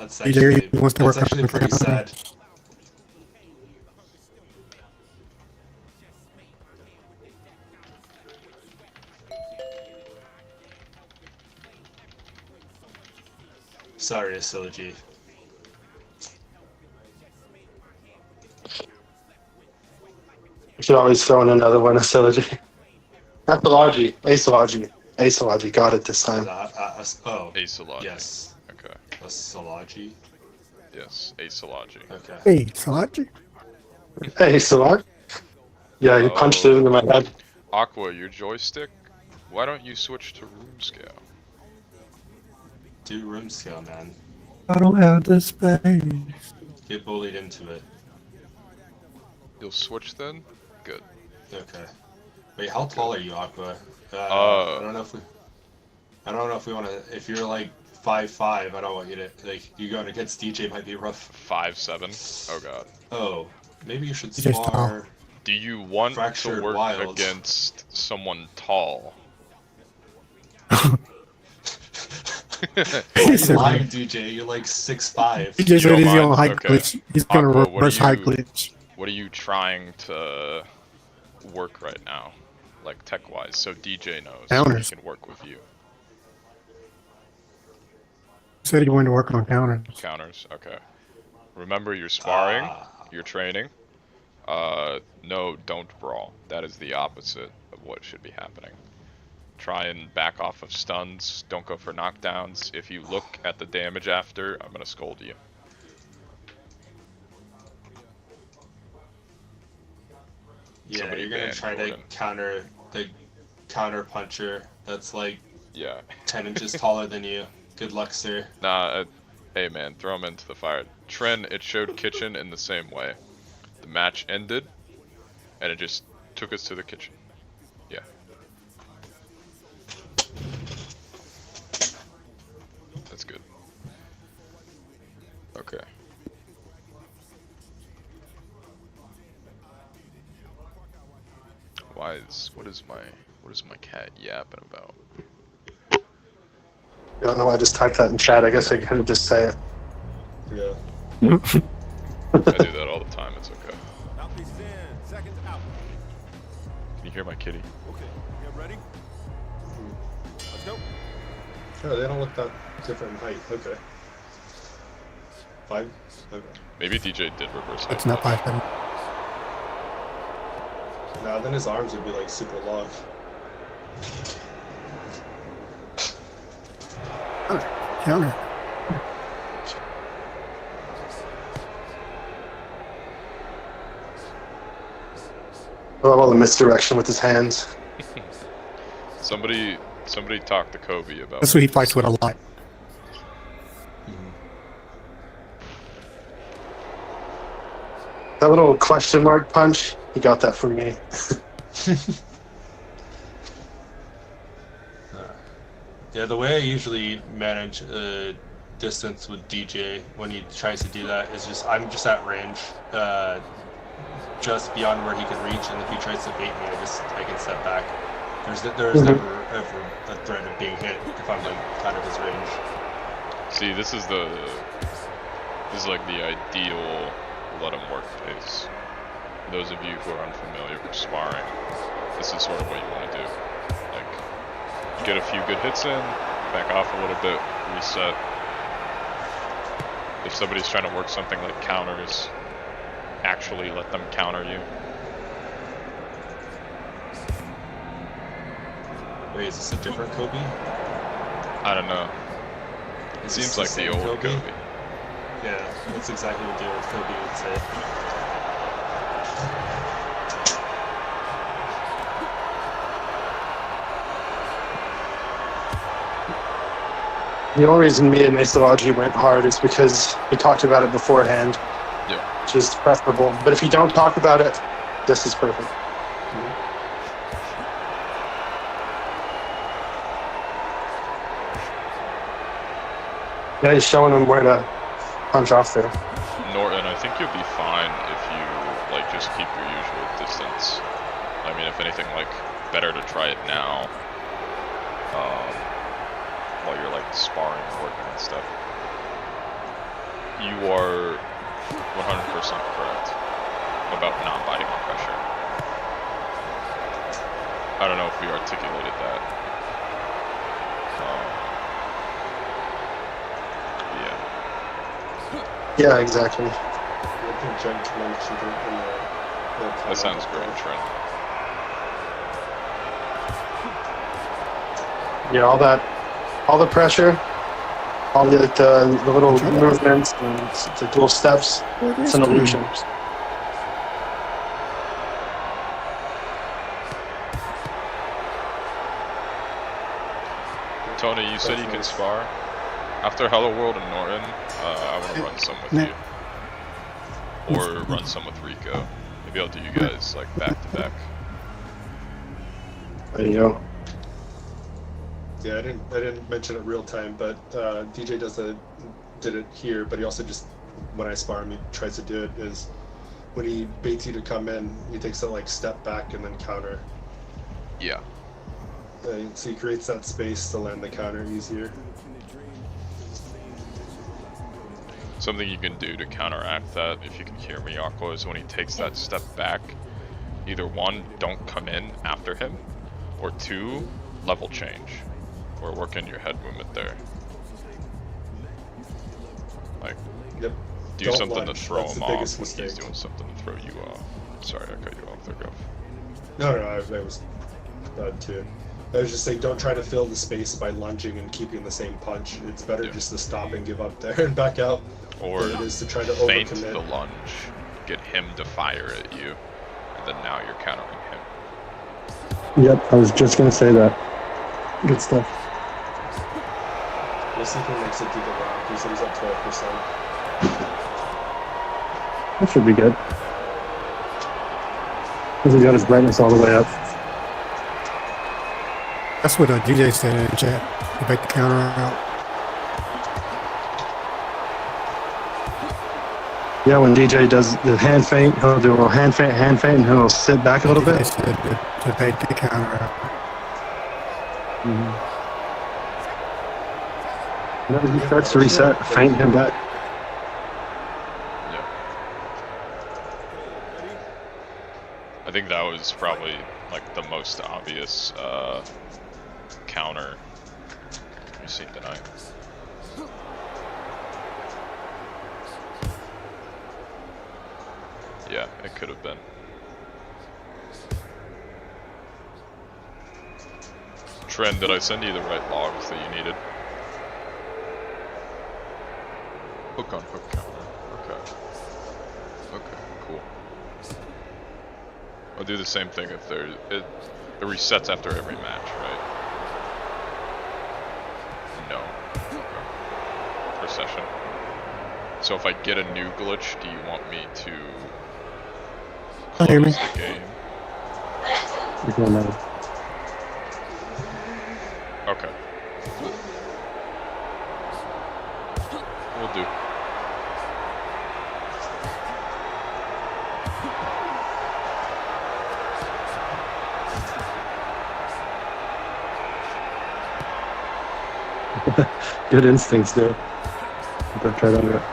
That's DJ actually wants to work on pretty sad. Sorry, Asilogy. You should always throw in another one, Asilogy. Apology. Asilogy. Asilogy. Got it this time. Oh. Asilogy. Yes. Okay. Asilogy. Yes, Asilogy. Okay. Hey, Salachi. Hey, Asilogy. Yeah, you punched it into my head. Aqua, your joystick? Why don't you switch to room scale? Do room scale, man. I don't have the space. Get bullied into it. You'll switch then? Good. Okay. Wait, how tall are you, Aqua? I don't know if we want to. If you're like 5'5", I don't want you to like. You going against DJ might be rough. 5'7". Oh god. Oh, maybe you should DJ's tall. spar. Do you want Fractured to work Wilds. against someone tall? He's lying, DJ. You're like 6'5". He just said he's mind? on high Okay. glitch. He's gonna Aqua, what reverse do high you- glitch. What are you trying to work right now? Like tech-wise, so DJ knows Counters. he can work with you. He said he wanted to work on counters. Counters, okay. Remember, you're sparring, you're training. No, don't brawl. That is the opposite of what should be happening. Try and back off of stuns, don't go for knockdowns. If you look at the damage after, I'm gonna scold you. Yeah, Somebody you're gonna ban try Jordan. to counter the counter puncher that's like Yeah. 10 inches taller than you. Good luck, sir. Nah, hey man, throw him into the fire. Tren, it showed kitchen in the same way. The match ended, and it just took us to the kitchen. Yeah. That's good. Okay. What is my cat yapping about? I don't know why I just typed that in chat. I guess I couldn't just say it. Yeah. I do that all the time, it's okay. Mouthpiece in, seconds out. Can you hear my kitty? Okay, get ready. Let's go. Oh, they don't look that different in height. Okay. 5? Okay. Maybe DJ did reverse it. It's not 5'7". Nah, then his arms would be like super long. Counter. I love all the misdirection with his hands. Somebody talked to Kobe about That's what he fights with a lot. That little question mark punch, he got that from me. Yeah, the way I usually manage distance with DJ when he tries to do that is I'm just at range, just beyond where he can reach, and if he tries to bait me, I can step back. There's never ever a threat of being hit if I'm like out of his range. See, this is like the ideal let him work pace. For those of you who are unfamiliar with sparring, this is sort of what you want to do. Like, get a few good hits in, back off a little bit, reset. If somebody's trying to work something like counters, actually let them counter you. Wait, is this a different Kobe? I don't know. It Is seems this like the same old Kobe. Yeah, that's exactly what the old Kobe would say. The only reason me and Asilogy went hard is because we talked about it beforehand, Yeah. which is preferable. But if you don't talk about it, this is perfect. Yeah, he's showing him where to punch off there. Norton, I think you'll be fine if you like just keep your usual distance. I mean, if anything, like better to try it now, while you're like sparring and working and stuff. You are 100% correct about not biting on pressure. I don't know if we articulated that. Yeah. Yeah, exactly. I think Jen mentioned it in the That sounds great, Trent. Yeah, all the pressure, all the little movements, and the little steps. It's an illusion. Tony, you said you can spar. After Hello World and Norton, I want to run some with you. Or run some with Rico. Maybe I'll do you guys like back to back. There you go. Yeah, I didn't mention it real time, but DJ did it here, but he also just, when I spar him, he tries to do it is when he baits you to come in, he takes a like step back and then counter. Yeah. So he creates that space to land the counter easier. Something you can do to counteract that, if you can hear me, Aqua, is when he takes that step back, either one, don't come in after him, or two, level change, or work in your head movement there. Like, yep. Do Don't something lunge. to throw That's him the off biggest when mistake. he's doing something to throw you off. Sorry, I cut you off there, Gov. No, I was bad too. I was just saying, don't try to fill the space by lunging and keeping the same punch. It's better just to stop and give up there and back out. Or than it is to try to feint overcommit. the lunge, get him to fire at you, and then now you're countering him. Yep, I was just gonna say that. Good stuff. We'll see if he makes it through the round. He said he's at 12%. That should be good. Because he got his brightness all the way up. That's what DJ said in the chat. You make the counter out. Yeah, when DJ does the hand feint, he'll do a little hand feint, and he'll sit back a little DJ bit. said to make the counter out. Whenever he starts to reset, feint him back. Yeah. I think that was probably like the most obvious counter we've seen tonight. Yeah, it could have been. Trend, did I send you the right logs that you needed? Hook on hook counter. Okay. Okay, cool. I'll do the same thing if it resets after every match, right? No. Okay. Per session. So if I get a new glitch, do you want me to Hear me? close the game? It don't matter. Okay. We'll do. Good instincts there. Got right under it.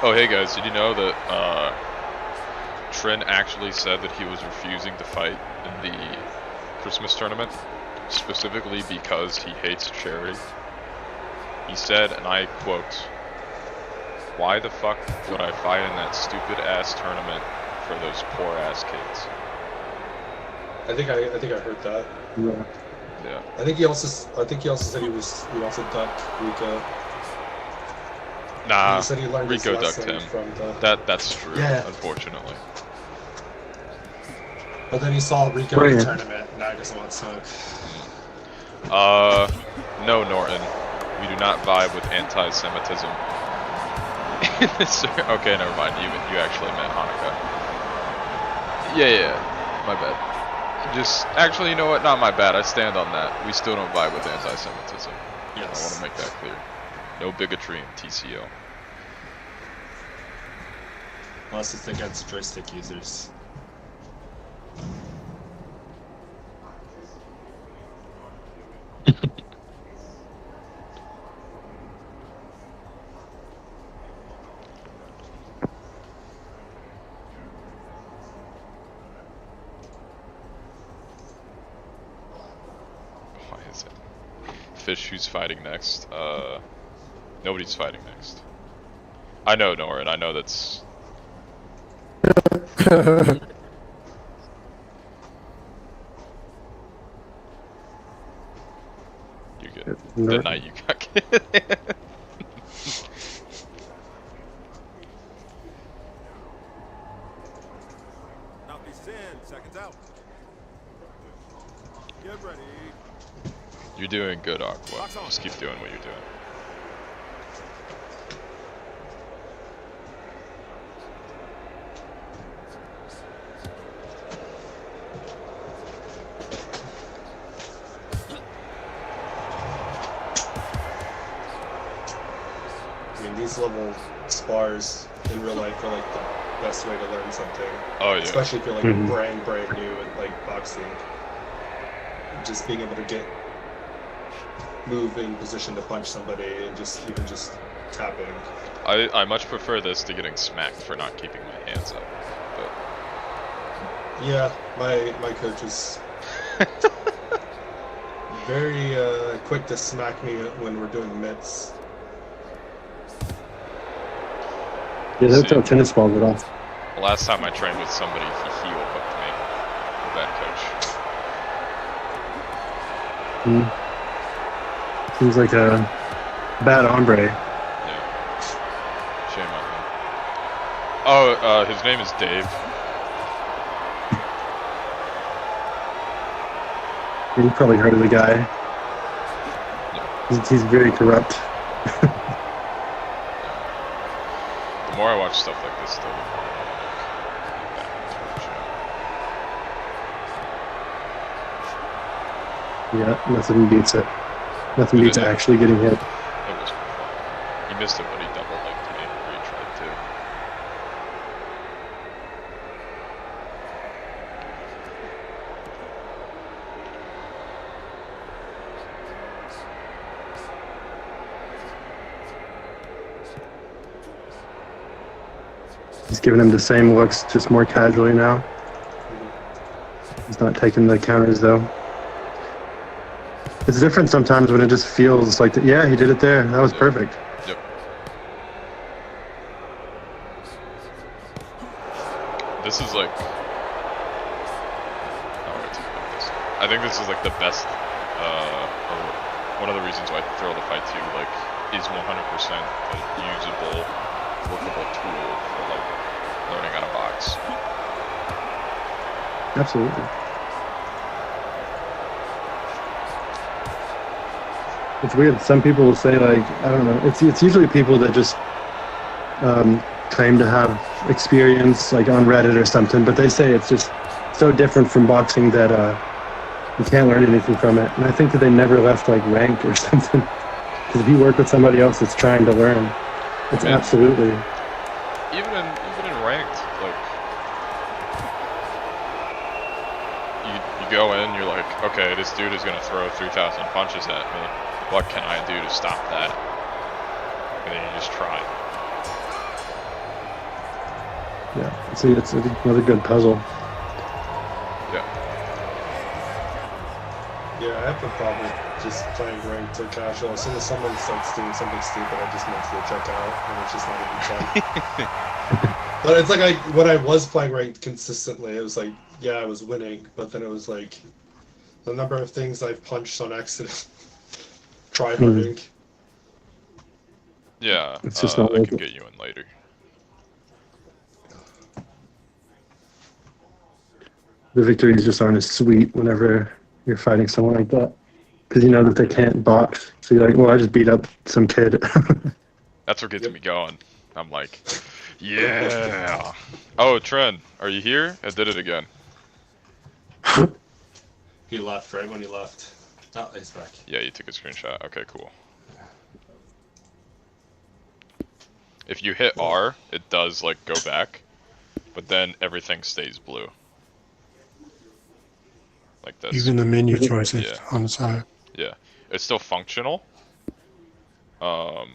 Oh, hey guys, did you know that Trin actually said that he was refusing to fight in the Christmas tournament, specifically because he hates charity? He said, and I quote, "Why the fuck would I fight in that stupid ass tournament for those poor ass kids?" I think I heard that. Yeah. Yeah. I think he also said he also ducked Rico. Nah, He said he learned his Rico ducked lesson him. from the... That's true, Yeah. unfortunately. But then he saw Rico in the tournament, and now he doesn't want smoke. No, Norton. We do not vibe with anti-Semitism. Okay, never mind. You actually meant Hanukkah. Yeah, my bad. Actually, you know what? Not my bad. I stand on that. We still don't vibe with anti-Semitism. Yes. I want to make that clear. No bigotry in TCO. Unless it's against joystick users. Why is it? Fish, who's fighting next? Nobody's fighting next. I know, Norin. I know that's. You get the night you got killed. Southeast 10 seconds out. Get ready. You're doing good, Aqua. Just keep doing what you're doing. I mean, these level spars in real life are like the best way to learn something. Oh yeah. Especially if you're like brand new at like boxing. Just being able to move in position to punch somebody and even just tapping. I much prefer this to getting smacked for not keeping my hands up. But yeah, my coach is very quick to smack me when we're doing mitts. Yeah, that's how tennis balls it off. the last time I trained with somebody, he heel hooked me. That coach. Seems like a bad hombre. Yeah. Shame on him. Oh, his name is Dave. You probably heard of the guy. Yeah. He's very corrupt. The more I watch stuff like this, the more I get back into the gym. Yeah, nothing beats it. Nothing beats actually getting hit. It was fun. He missed it, but he double linked me. Retried too. He's giving him the same looks, just more casually now. He's not taking the counters though. It's different sometimes when it just feels like, yeah, he did it there. That was perfect. Yep. This is like, I think this is like the best, or one of the reasons why Thrill the Fight 2 like is 100% a usable, workable tool for like learning how to box. Absolutely. It's weird. Some people will say, like, I don't know. It's usually people that just claim to have experience, like on Reddit or something. But they say it's just so different from boxing that you can't learn anything from it. And I think that they never left like rank or something. Because if you work with somebody else that's trying to learn, it's absolutely. Even in ranked, like you go in, you're like, okay, this dude is gonna throw 3,000 punches at me. What can I do to stop that? And then you just try. Yeah, see, it's another good puzzle. Yeah. Yeah, I have a problem with just playing ranked or casual. As soon as someone starts doing something stupid, I just mentally check out, and it's just not even fun. But it's like when I was playing ranked consistently, it was like, yeah, I was winning, but then it was like the number of things I've punched on accident. Try harding. Yeah, It's just I not worth can it. get you in later. The victories just aren't as sweet whenever you're fighting someone like that. Because you know that they can't box. So you're like, well, I just beat up some kid. That's what gets me going. I'm like, yeah. Oh, Tren, are you here? I did it again. He left right when he left. Oh, he's back. Yeah, you took a screenshot. Okay, cool. If you hit R, it does like go back, but then everything stays blue. Like this. Even the menu choices Yeah. on the side. Yeah. It's still functional. But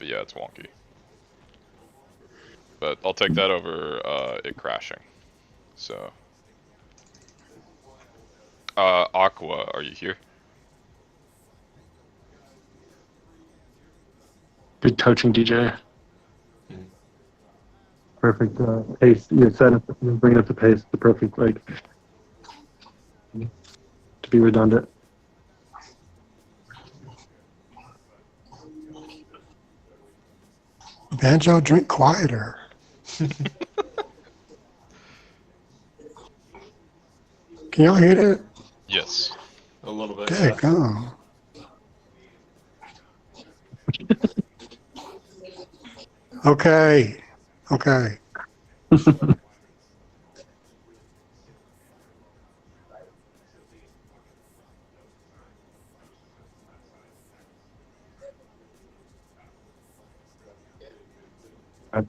yeah, it's wonky. But I'll take that over it crashing. So, Aqua, are you here? Good coaching, DJ. Perfect pace. You set it, bring it up to pace. The perfect, like, to be redundant. Banjo, drink quieter. Can y'all hear that? Yes. A little bit. Dang, oh. Okay. Okay. I've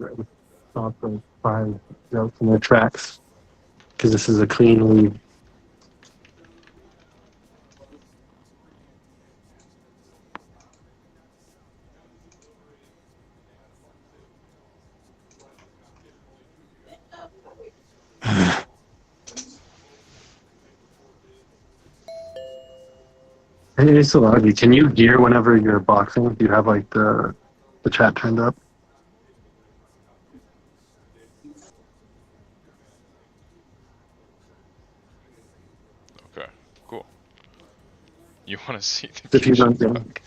thought the 5 jokes in their tracks because this is a clean lead. Hey, Salagi, can you hear whenever you're boxing? Do you have like the chat turned up? Okay. Cool. You want to see the If you kitchen don't, dog?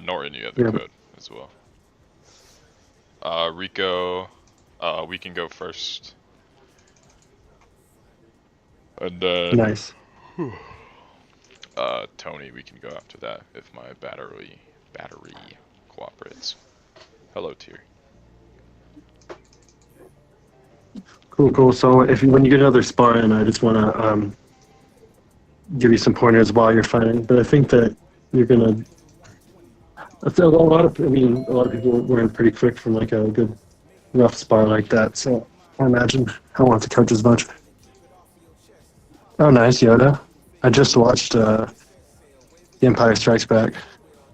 Norton, you have the code as well. Rico, we can go first. And nice. Tony, we can go after that if my battery cooperates. Hello, Tier. Cool. So when you get another spar in, I just want to give you some pointers while you're fighting. But I think that you're gonna. A lot of people learn pretty quick from like a good rough spar like that. So I imagine I want to coach as much. Oh, nice, Yoda. I just watched The Empire Strikes Back.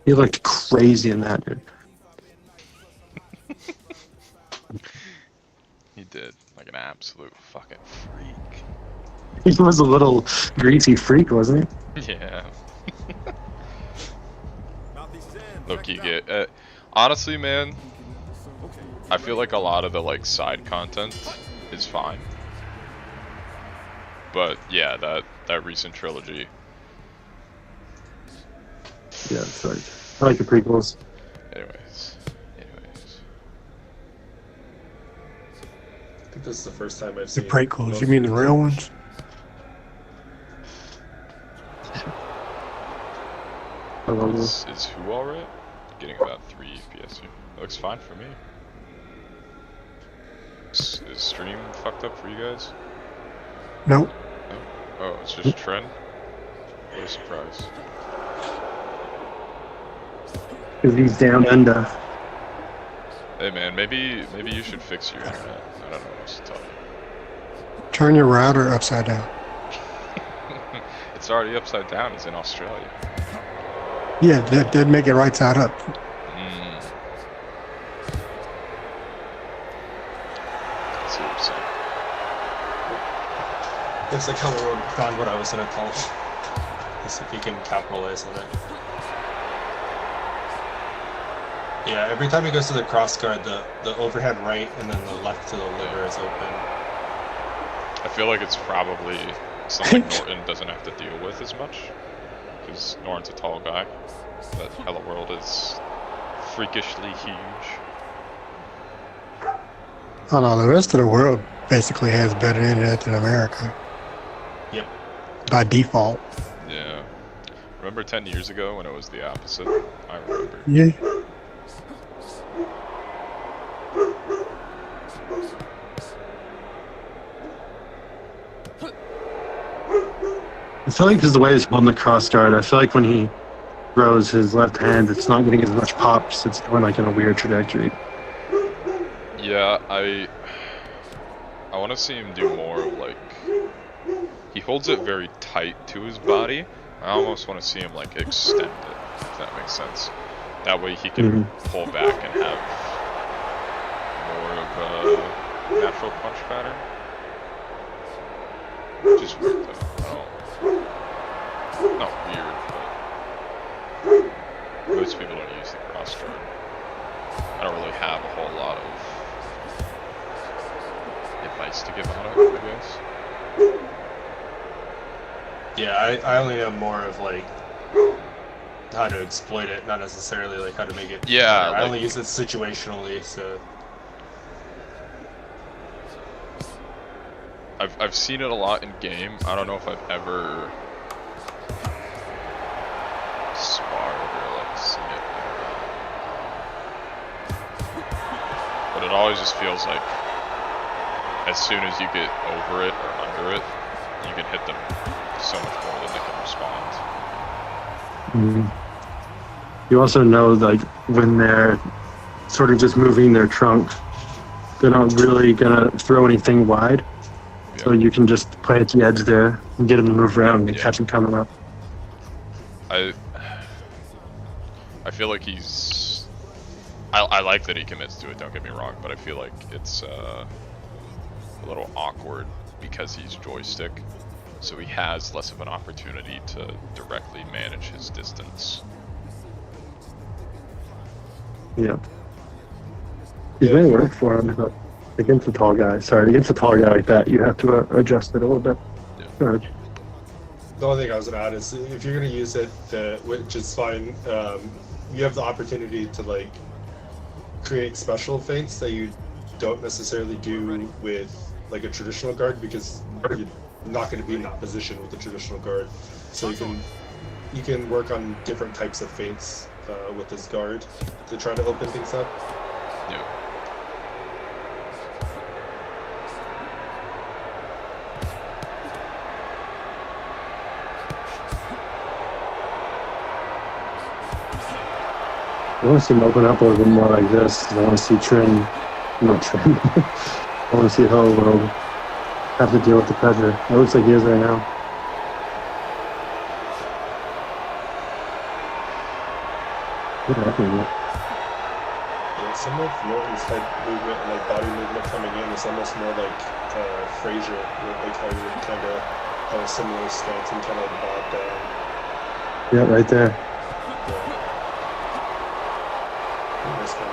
He looked crazy in that, dude. He did, like an absolute fucking freak. He was a little greasy freak, wasn't he? Yeah. Look, you get. Honestly, man, I feel like a lot of the like side content is fine. But yeah, that recent trilogy. Yeah, it's like I like the prequels. Anyways. I think this is the first time I've The seen. prequels. You mean the real ones? Is who alright? Getting about 3 FPS here. Looks fine for me. Is stream fucked up for you guys? Nope. No? Oh, it's just trend? What a surprise. Because he's down under. Hey man, maybe you should fix your internet. I don't know what else to tell you. Turn your router upside down. It's already upside down, it's in Australia. Yeah, that'd make it right side up. See what you're saying. Looks like Hello found what I was gonna call. Let's see if you can capitalize on it. Yeah, every time he goes to the cross guard, the overhead right and then the left to the liver is open. I feel like it's probably something Norton doesn't have to deal with as much. Because Norton's a tall guy. But Hello World is freakishly huge. Oh no, the rest of the world basically has better internet than America. Yep. By default. Yeah. Remember 10 years ago when it was the opposite? I remember. Yeah. I feel like because the way he's holding the cross guard, I feel like when he throws his left hand, it's not getting as much pops. It's going like in a weird trajectory. Yeah, I want to see him do more of like, he holds it very tight to his body. I almost want to see him like extend it, if that makes sense. That way he can pull back and have more of a natural punch pattern. Which is weird though. Not weird, but most people don't use the cross guard. I don't really have a whole lot of advice to give on it, I guess. Yeah, I only know more of like how to exploit it, not necessarily like how to make it. Yeah, better. I like, only use it situationally, so. I've seen it a lot in game. I don't know if I've ever sparred or like seen it. But it always just feels like as soon as you get over it or under it, you can hit them so much more than they can respond. You also know, like, when they're sort of just moving their trunk, they're not really gonna throw anything wide. So you can just play at the edge there and get him to move around and catch him coming up. I feel like he's. I like that he commits to it. Don't get me wrong, but I feel like it's a little awkward because he's joystick, so he has less of an opportunity to directly manage his distance. Yeah. He's made it work for him, but against a tall guy like that, you have to adjust it a little bit. Yeah. The only thing I was gonna add is if you're gonna use it, which is fine, you have the opportunity to like create special feints that you don't necessarily do with like a traditional guard because you're not going to be in that position with a traditional guard. So you can work on different types of feints with this guard to try to open things up. Yeah. I want to see him open up a little bit more like this. I want to see Trin. I want to see how we'll have to deal with the pressure. It looks like he is right now. What happened? Yeah, some of Norton's head movement and like body movement coming in is almost more like Frazier, like how you would kind of have a similar stance and kind of like bob down. Yeah, right there. Yeah. Nice one.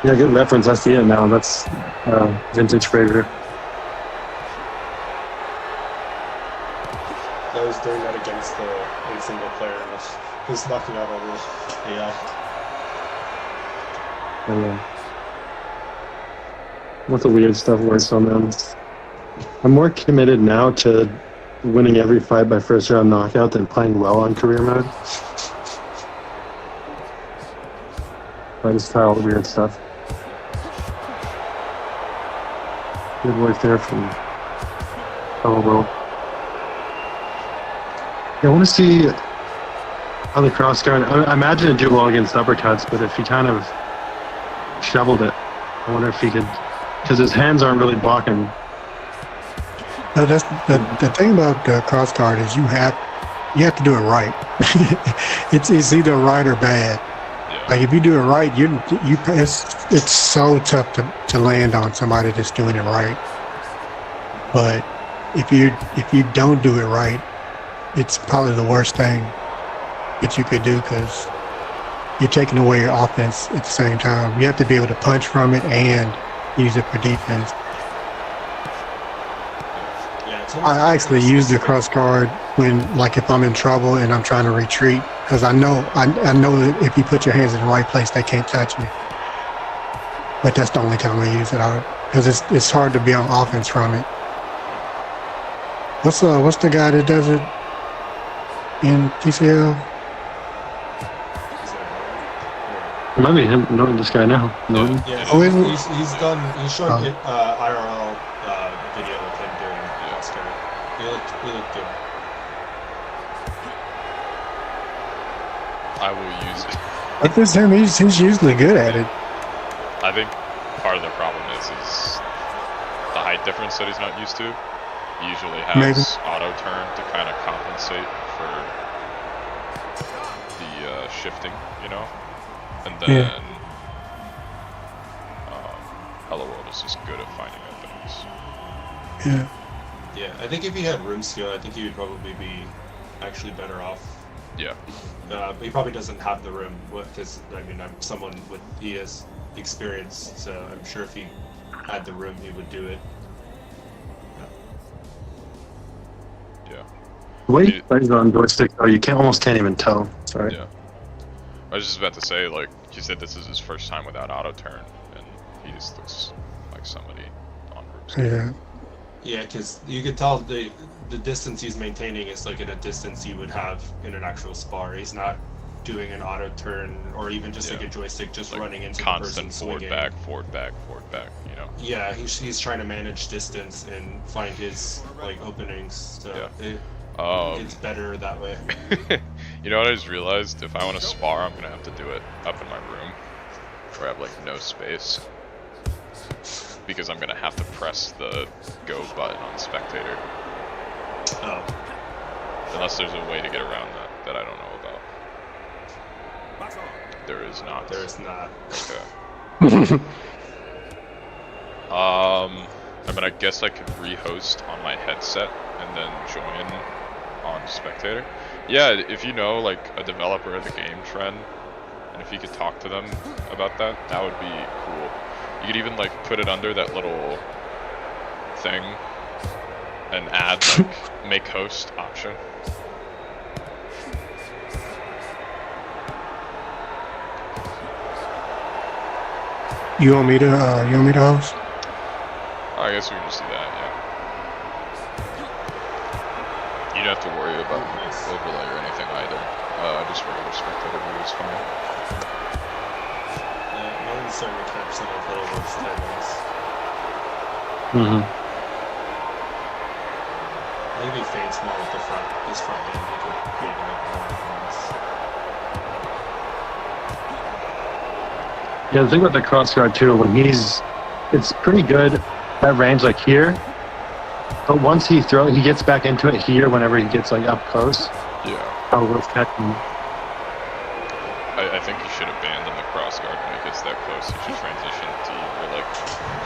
Yeah, good reference. I see it now. That's vintage Frazier. I was doing that against a single player and was knocking out all the AI. What's the weird stuff works on them? I'm more committed now to winning every fight by first round knockout than playing well on career mode. I just try all the weird stuff. Good work there from Will. Yeah, I want to see how the cross guard. I imagine it'd do well against uppercuts, but if he kind of shoveled it, I wonder if he could, because his hands aren't really blocking. No, that's the thing about the cross guard is you have to do it right. it's either right or bad. Yeah. Like if you do it right, it's so tough to land on somebody that's doing it right. But if you don't do it right, it's probably the worst thing that you could do because you're taking away your offense at the same time. You have to be able to punch from it and use it for defense. I actually use the cross guard when, like, if I'm in trouble and I'm trying to retreat, because I know that if you put your hands in the right place, they can't touch you. But that's the only time I use it, because it's hard to be on offense from it. What's the guy that does it in TCL? It might be him knowing this guy now. Norton. Yeah, Oh, is it? he's shown IRL video of him doing Oscar. He looked good. I will use it. But this him, he's usually good at it. I think part of the problem is the height difference that he's not used to. He usually Maybe. has auto turn to kind of compensate for the shifting, you know? And then Hello World is just good at finding openings. Yeah. Yeah, I think if he had room skill, I think he would probably be actually better off. Yeah. But he probably doesn't have the room because I mean I'm someone with ES experience, so I'm sure if he had the room, he would do it. Yeah. The way he plays on joystick, though, you almost can't even tell. Sorry. Yeah. I was just about to say, like, he said this is his first time without auto turn, and he just looks like somebody on groups. Yeah. Yeah, because you could tell the distance he's maintaining is like at a distance you would have in an actual spar. He's not doing an auto turn or even just like a joystick, just like running into constant the person forward swinging. back, forward back, forward back. You know. Yeah, he's trying to manage distance and find his like openings. So it's better that way. You know what I just realized? If I want to spar, I'm gonna have to do it up in my room, where I have like no space, because I'm gonna have to press the go button on spectator. Oh. Unless there's a way to get around that I don't know about. There is not. There is not. Okay. I mean, I guess I could re-host on my headset and then join on spectator. Yeah, if you know like a developer of the game trend, and if you could talk to them about that, that would be cool. You could even like put it under that little thing and add like make host option. You want me to host? I guess we can just do that, yeah. You don't have to worry about overlay or anything either. Just regular spectator view is fine. Yeah, mine's starting to catch some of Hello World's timings. Maybe Fade's more with his front end, he could create like more openings. Yeah, the thing about the cross guard too, it's pretty good at range like here, but once he gets back into it here whenever he gets like up close. Yeah. How worth catching. I think he should abandon the cross guard when he gets that close. He should transition to either like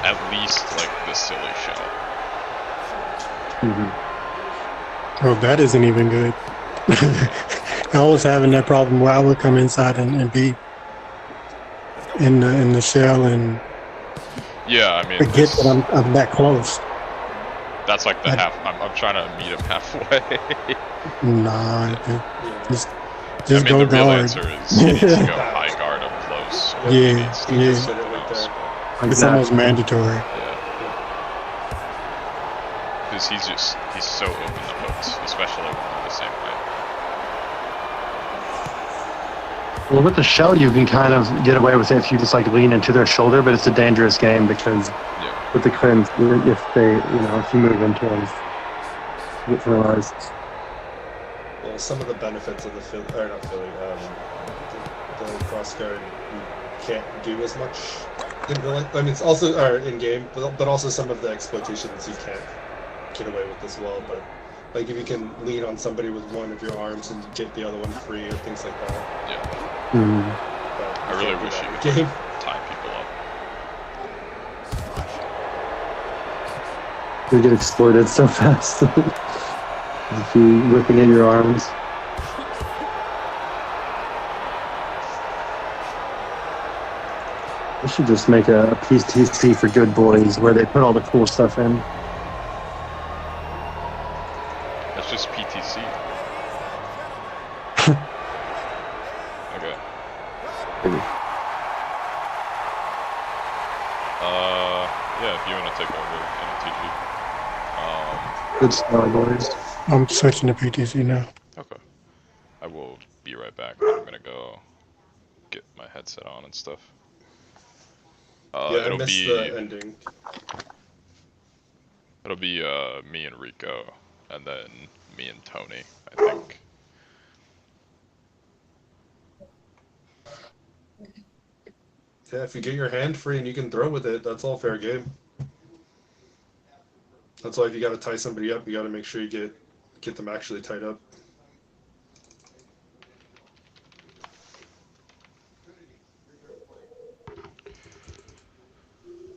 at least like the silly shell. Oh, that isn't even good. I was having that problem where I would come inside and be in the shell and Yeah, I mean, forget that I'm that close. that's like the half. I'm trying to meet him halfway. Nah, just I mean, go the real guard. answer is he needs to go high guard up close. Or he Yeah, needs to yeah. just, It's almost mandatory. Yeah. Because he's so open to hooks, especially when they're the same height. Well, with the shell, you can kind of get away with it if you just like lean into their shoulder, but it's a dangerous game because with the cleanse, if you move into them, you get penalized. Well, some of the benefits of the the cross guard you can't do as much in real life. I mean, it's also in game, but also some of the exploitations you can't get away with as well. But like if you can lean on somebody with one of your arms and get the other one free or things like that. Yeah. But I really wish you could game. tie people up. You get exploited so fast if you whipping at your arms. We should just make a PTC for good boys where they put all the cool stuff in. That's just PTC. Okay. Yeah, if you want to take over MTG. Good style, boys. I'm switching to PTC now. Okay. I will be right back. I'm gonna go get my headset on and stuff. Yeah, I it'll missed be the ending. It'll be me and Rico, and then me and Tony, I think. Yeah, if you get your hand free and you can throw with it, that's all fair game. That's why if you got to tie somebody up, you got to make sure you get them actually tied up.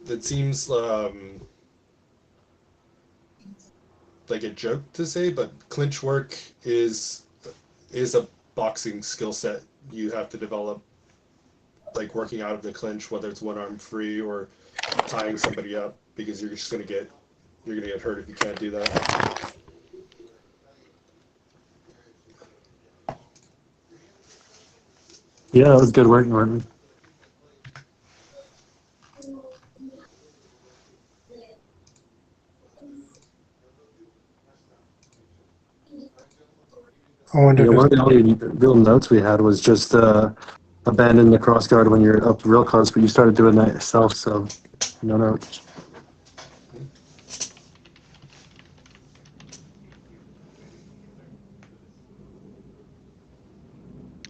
It seems like a joke to say, but clinch work is a boxing skill set you have to develop, like working out of the clinch, whether it's one arm free or tying somebody up, because you're gonna get hurt if you can't do that. Yeah, that was good work, Martin. I wonder Yeah, if one it's, of the only real notes we had was just abandon the cross guard when you're up real close, but you started doing that yourself, so no notes.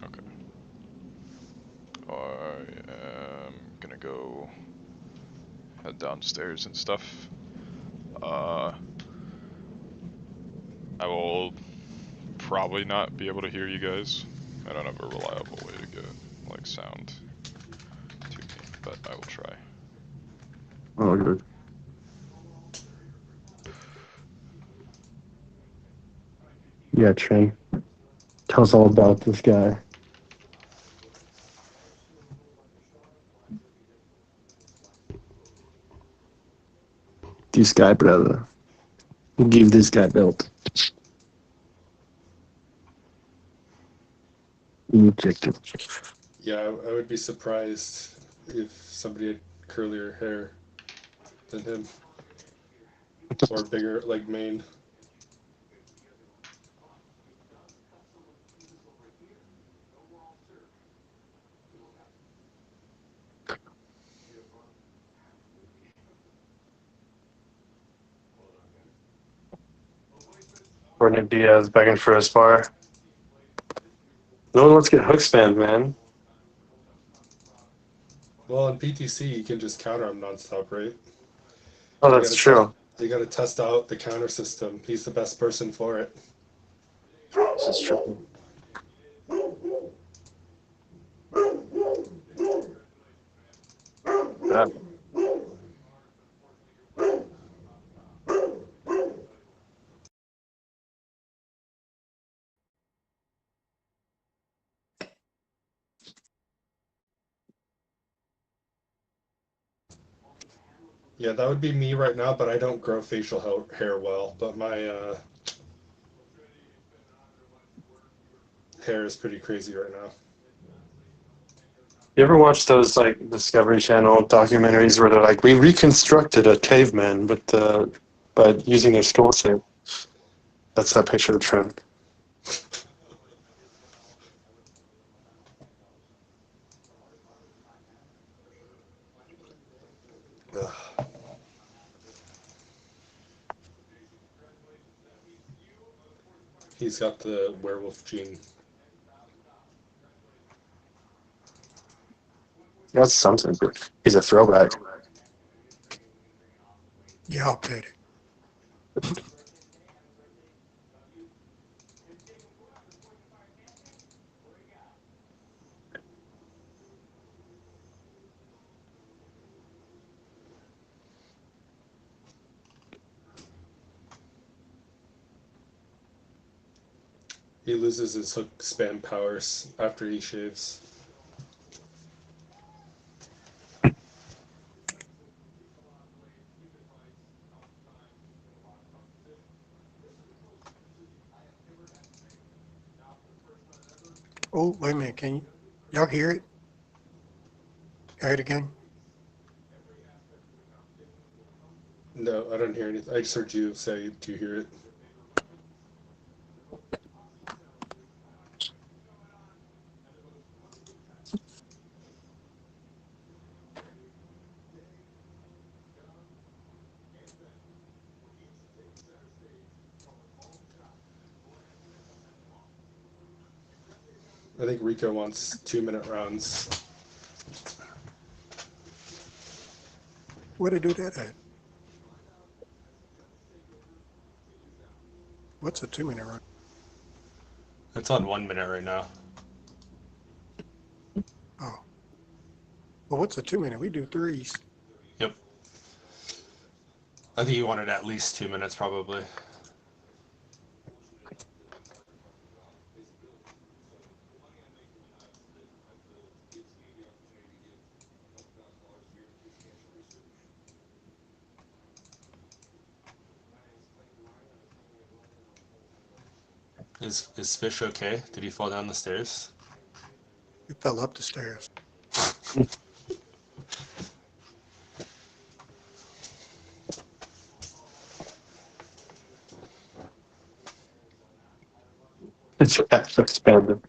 Okay. I am gonna go head downstairs and stuff. I will probably not be able to hear you guys. I don't have a reliable way to get like sound to me, but I will try. Oh, good. Yeah, Trey. Tell us all about this guy. This guy, brother. Give this guy belt. Injected. Yeah, I would be surprised if somebody had curlier hair than him or bigger like mane. Nick Diaz begging for a spar. No one wants to get hook spammed, man. Well, in PTC you can just counter him nonstop, right? Oh, You that's gotta test. true. You gotta test out the counter system. He's the best person for it. This is true. Yeah. Yeah, that would be me right now, but I don't grow facial hair well. But my hair is pretty crazy right now. You ever watch those like Discovery Channel documentaries where they're like, we reconstructed a caveman, but using their skull shape? That's that picture of Trent. Ugh. He's got the werewolf gene. That's something. He's a throwback. yeah, I'll take it. He loses his hook spam powers after he shaves. Oh, wait a minute. Y'all hear it? Hear it again? No, I don't hear anything. I just heard you say, "Do you hear it?" I think Rico wants 2-minute rounds. Where they do that at? What's a 2-minute run? It's on 1 minute right now. Oh. Well, what's a 2-minute? We do threes. Yep. I think you wanted at least 2 minutes, probably. Is Fish okay? Did he fall down the stairs? He fell up the stairs. It's expanded.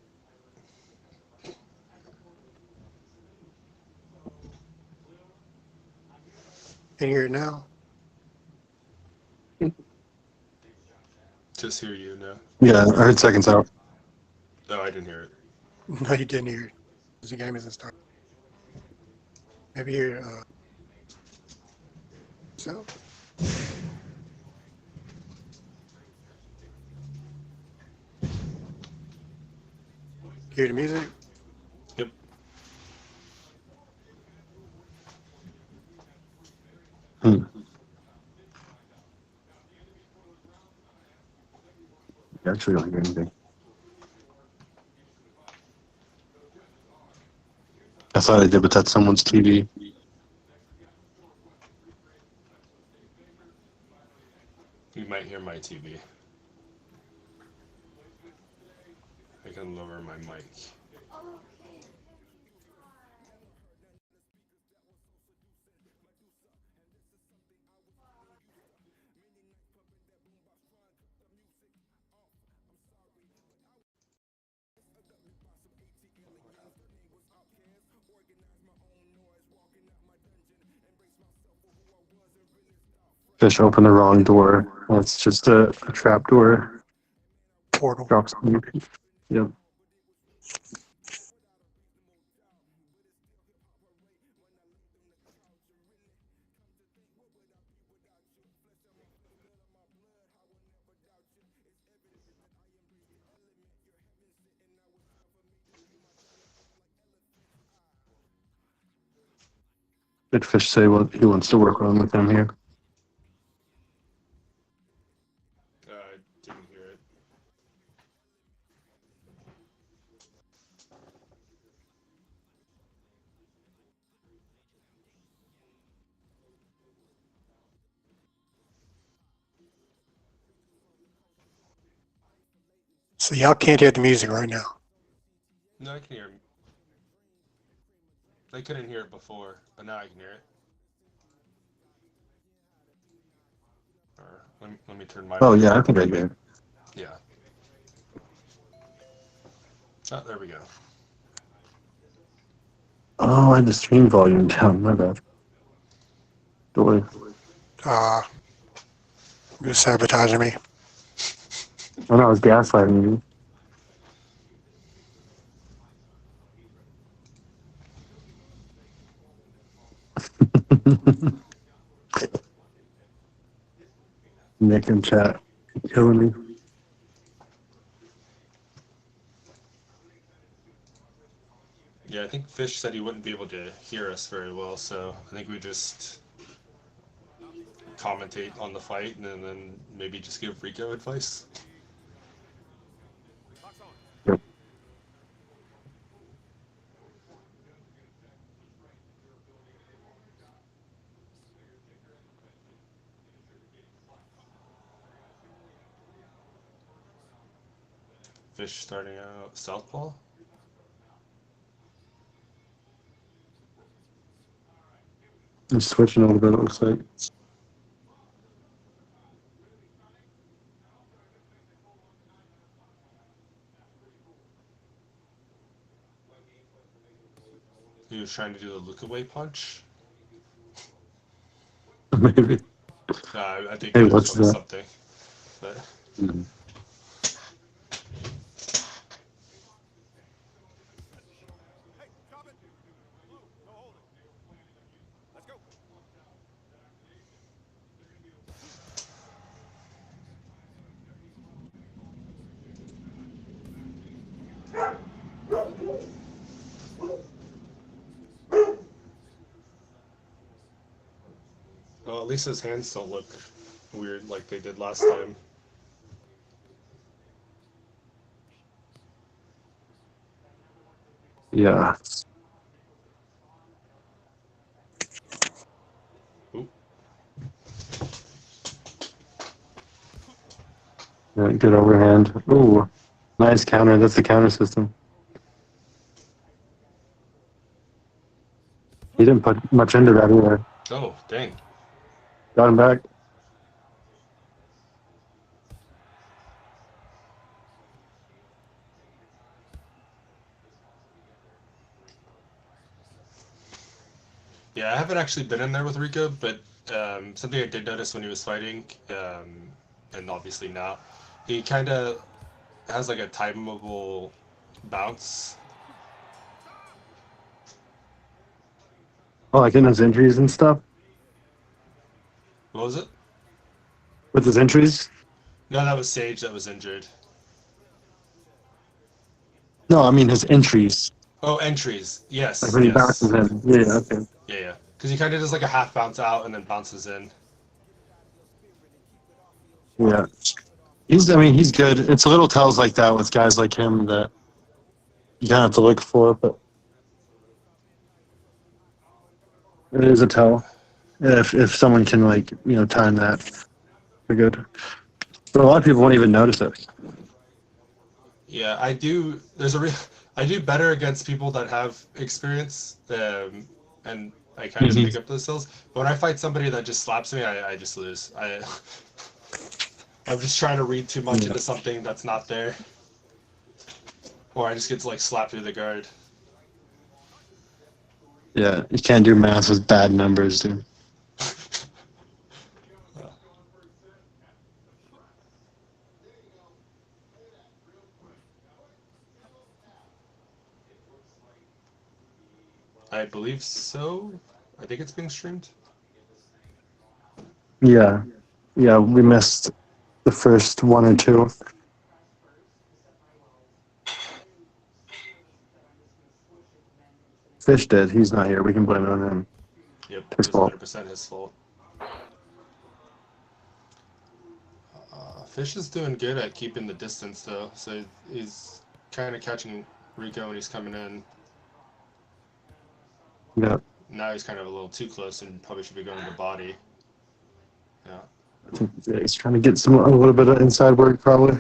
Can you hear it now? Just hear you now. Yeah, I heard seconds out. No, I didn't hear it. No, you didn't hear it. 'Cause the game isn't started. Maybe hear so. Hear the music? Yep. Actually, I don't hear anything. I thought I did, but that's someone's TV. You might hear my TV. I can lower my mic. Fish opened the wrong door. That's just a trap door. Portal. Drops. Yep. Did Fish say what he wants to work on with them here? I didn't hear it. So y'all can't hear the music right now. No, I can hear. I couldn't hear it before, but now I can hear it. Or let me turn my. Oh yeah, I think I did. Yeah. Oh, there we go. Oh, I had the stream volume down. My bad. Door. You're sabotaging me. Oh no, I was gaslighting you. Nick in chat killing me. Yeah, I think Fish said he wouldn't be able to hear us very well, so I think we just commentate on the fight and then maybe just give Rico advice. Box on. Yep. Fish starting out southpaw. I'm switching a little bit, it looks like. He was trying to do the look away punch. Maybe. I think Hey, it what's was that? something. But Mhm. Hey, stop it. Blue, go hold it. Let's go. at least his hands don't look weird like they did last time. Yeah. Oop. Yeah, good overhand. Ooh, nice counter. That's the counter system. He didn't put much into that either. Oh, dang. Got him back. Yeah, I haven't actually been in there with Rico, but something I did notice when he was fighting, and obviously now, he kind of has like a timeable bounce. Oh, like in his injuries and stuff. What was it? With his injuries. No, that was Sage that was injured. No, I mean his entries. Oh, entries. Like Yes, when he yes. bounces in. Yeah, okay. Yeah, yeah. Because he kind of does like a half bounce out and then bounces in. Yeah. I mean, he's good. It's a little tells like that with guys like him that you kind of have to look for, but it is a tell if someone can time that. They're good. But a lot of people won't even notice it. Yeah, I do. There's a real. I do better against people that have experience, and I kind of pick up those skills. But when I fight somebody that just slaps me, I just lose. I'm just trying to read too much into something that's not there, or I just get to like slap through the guard. Yeah, you can't do math with bad numbers, dude. I believe so. I think it's being streamed. Yeah. Yeah, we missed the first one or two. Fish did. He's not here. We can blame it on him. Yep, His it was fault. 100% his fault. Fish is doing good at keeping the distance though, so he's kind of catching Rico when he's coming in. Yeah. Now he's kind of a little too close and probably should be going to body. Yeah. Yeah, he's trying to get a little bit of inside work, probably.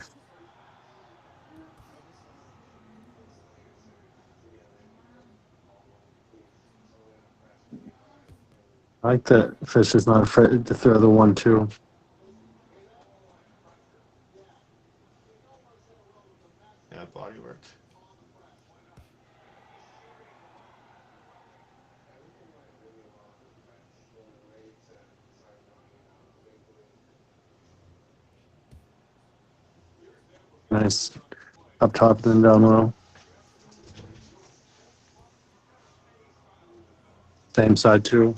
I like that Fish is not afraid to throw the 1-2. Yeah, body work. Nice. Up top, then down low. Same side, too.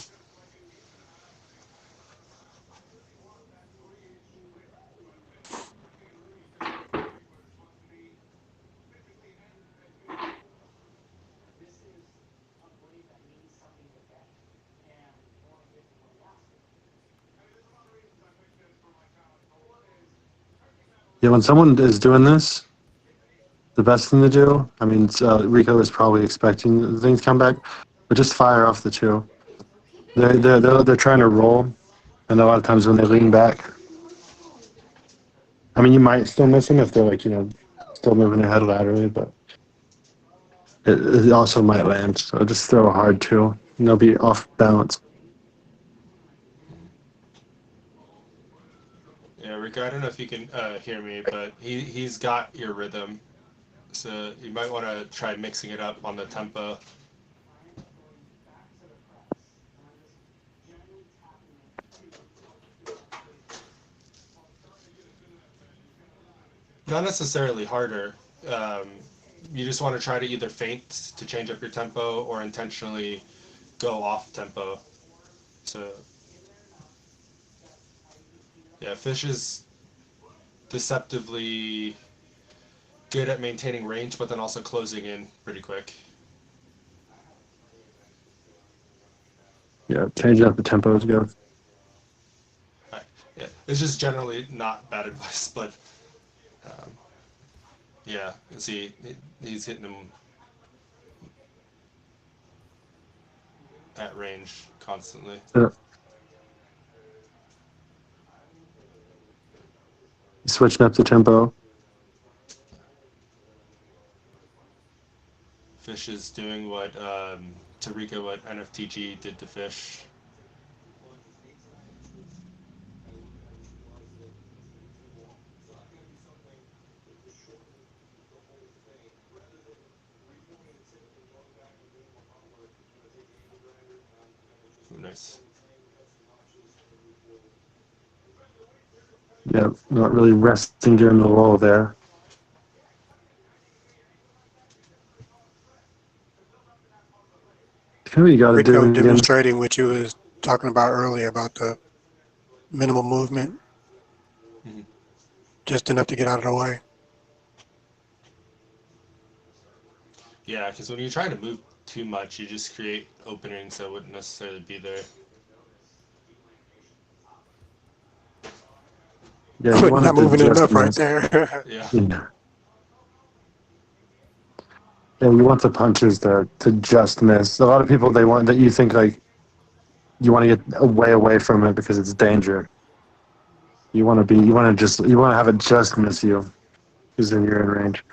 Yeah, when someone is doing this, the best thing to do, I mean, Rico is probably expecting the things to come back, but just fire off the 2. They're trying to roll, and a lot of times when they lean back, I mean, you might still miss them if they're still moving their head laterally, but it also might land. So just throw a hard 2, and they'll be off balance. Yeah, Rico, I don't know if you can hear me, but he's got your rhythm, so you might want to try mixing it up on the tempo. Not necessarily harder. Um, you just want to try to either feint to change up your tempo or intentionally go off tempo. So, yeah, Fish is deceptively good at maintaining range, but then also closing in pretty quick. Yeah, change up the tempo is good. Yeah, it's just generally not bad advice, but yeah, see, he's hitting him at range constantly. Yeah. Switching up the tempo. Fish is doing what Tarika, what NFTG did to Fish. Ooh, nice. Yeah, not really resting during the lull there. That's what you got to do Rico again. demonstrating what you was talking about earlier about the minimal movement, Mm-hmm. just enough to get out of the way. Yeah, because when you're trying to move too much, you just create openings that wouldn't necessarily be there. Yeah, you want Not it to moving just enough right miss. there. Yeah. Yeah. Yeah, you want the punches to just miss. A lot of people, they want that you think like you want to get way away from it because it's danger. You want to have it just miss you because then you're in range.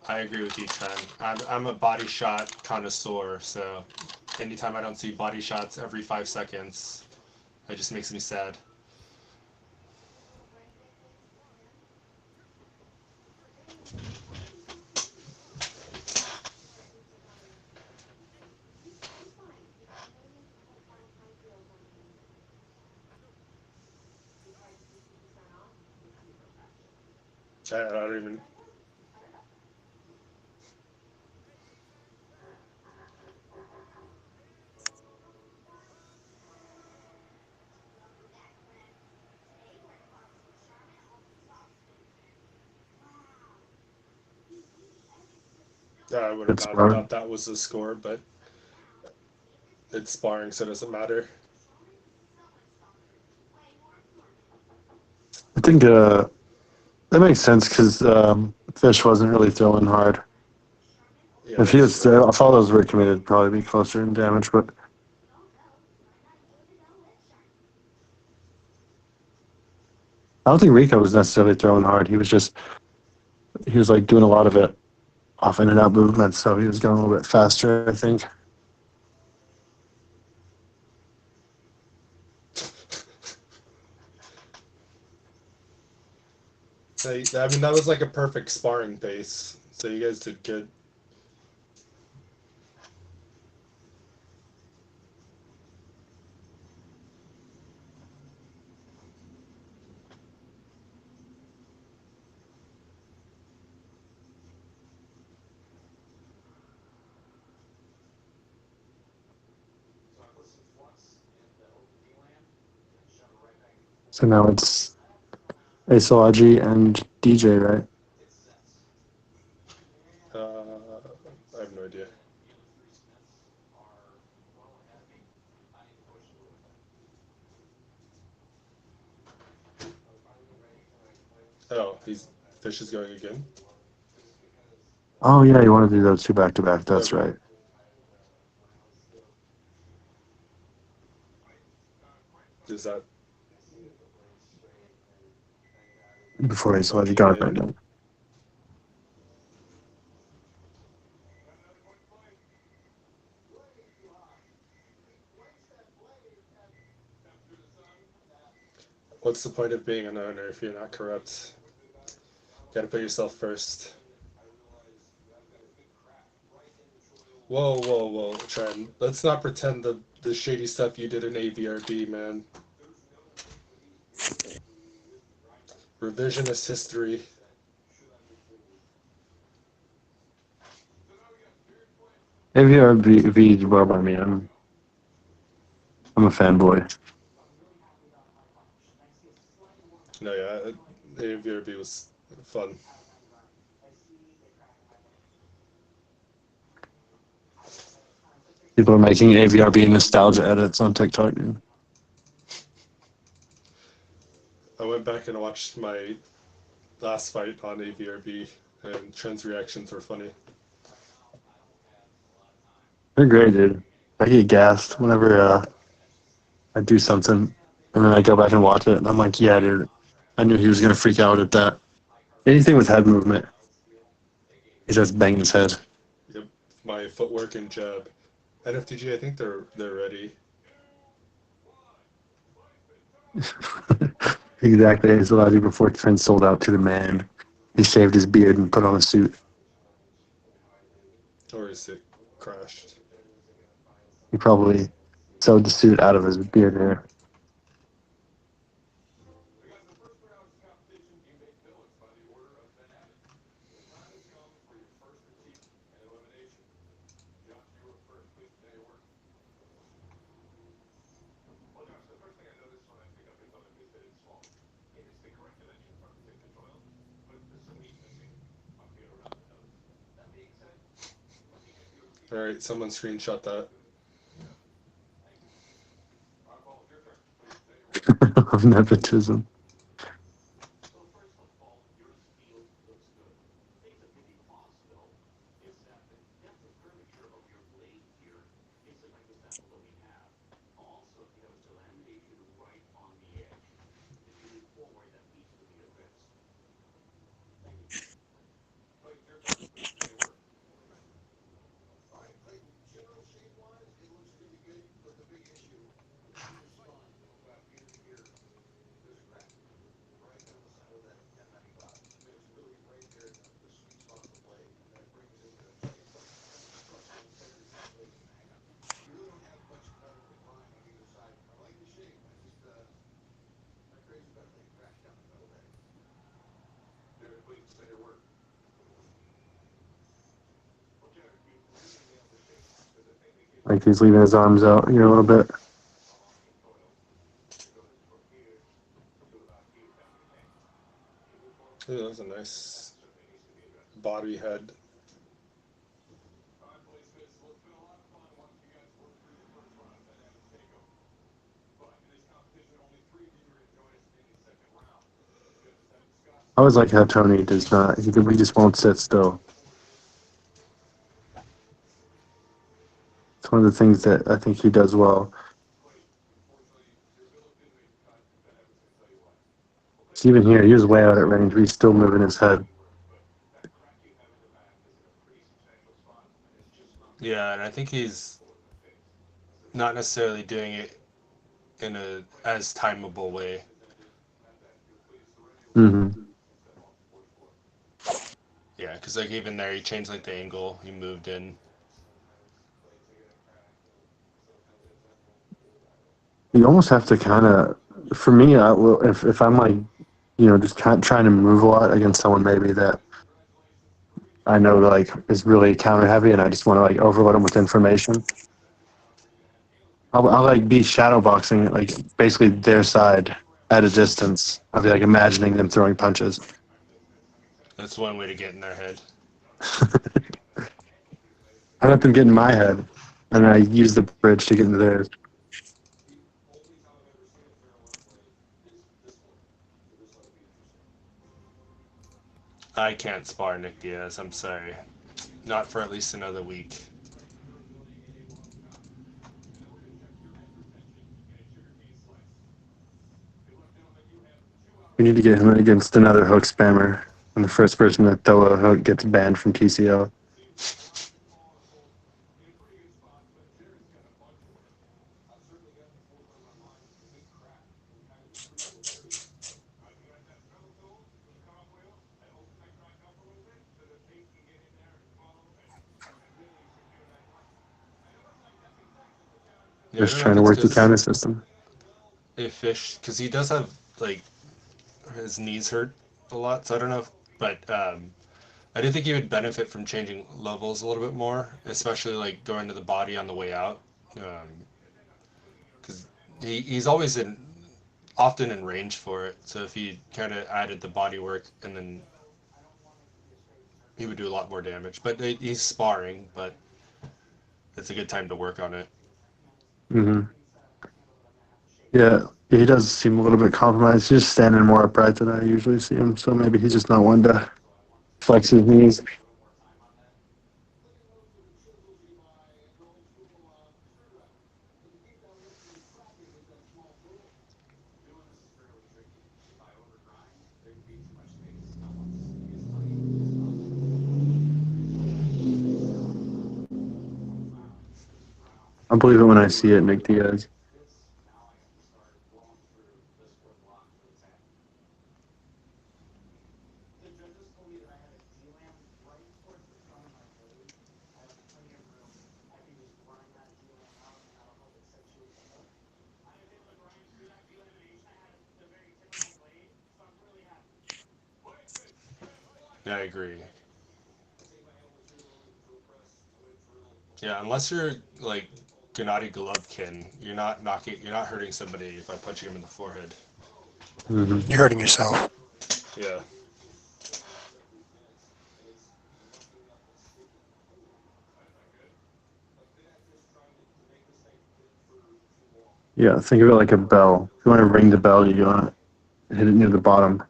I agree with you, Trent. I'm a body shot connoisseur, so anytime I don't see body shots every 5 seconds, it just makes me sad. I don't even. I would have It's not hard. thought that was the score, but it's sparring, so it doesn't matter. I think that makes sense because Fish wasn't really throwing hard. Yeah, If he that's was true. if all those were committed, it'd probably be closer in damage. But I don't think Rico was necessarily throwing hard. He was like doing a lot of it off in and out movements, so he was going a little bit faster, I think. I mean, that was like a perfect sparring pace. So you guys did good. So now it's Asology and DJ, right? I have no idea. Oh, he's Fish is going again. Oh yeah, you want to do those two back to back. That's Okay. right. Is that Before Asology got okay? right now. What's the point of being an owner if you're not corrupt? Got to put yourself first. Whoa, whoa, whoa, Trent. Let's not pretend the shady stuff you did in AVRB, man. Revisionist history. AVR V well by me. I'm a fanboy. No, yeah, AVRB was fun. People are making AVRB nostalgia edits on TikTok. Dude. went back and watched my last fight on AVRB, and Trent's reactions were funny. They're great, dude. I get gassed whenever I do something, and then I go back and watch it, and I'm like, yeah, dude, I knew he was gonna freak out at that. Anything with head movement, he just banging his head. Yep, my footwork and jab. NFTG, I think they're ready. Exactly. It's allowed you before Trent sold out to the man. He shaved his beard and put on a suit. Or is it crashed? He probably sewed the suit out of his beard hair. All right, someone screenshot that. Of nepotism. Like he's leaving his arms out here a little bit. Ooh, that was a nice body head. I always like how Tony does not. He just won't sit still. It's one of the things that I think he does well. So even here, he was way out at range, but he's still moving his head. Yeah, and I think he's not necessarily doing it in a as timeable way. Mm-hmm. Yeah, because like even there, he changed like the angle, he moved in. You almost have to kind of, for me, I will, if I'm like, just trying to move a lot against someone maybe that I know like is really counter heavy, and I just want to like overload them with information. I'll like be shadow boxing like basically their side at a distance. I'll be like imagining them throwing punches. That's one way to get in their head. I let them get in my head, and I use the bridge to get into theirs. I can't spar Nick Diaz, I'm sorry. Not for at least another week. We need to get him against another hook spammer, and the first person to throw a hook gets banned from TCO. Yeah, I Just don't know if trying to it's work the because counter system. if Fish, because he does have like his knees hurt a lot, so I don't know if, but I do think he would benefit from changing levels a little bit more, especially like going to the body on the way out, because he's always often in range for it. So if he kind of added the body work, and then he would do a lot more damage. But he's sparring, but it's a good time to work on it. Mm-hmm. Yeah, Yeah, he does seem a little bit compromised. He's just standing more upright than I usually see him, so maybe he's just not one to flex his knees. I'll believe it when I see it, Nick Diaz. Yeah, I agree. Yeah, unless you're like Gennady Golovkin, you're not hurting somebody by punching him in the forehead. Mm-hmm. You're hurting yourself. Yeah. Yeah, think of it like a bell. If you want to ring the bell, you want to hit it near the bottom.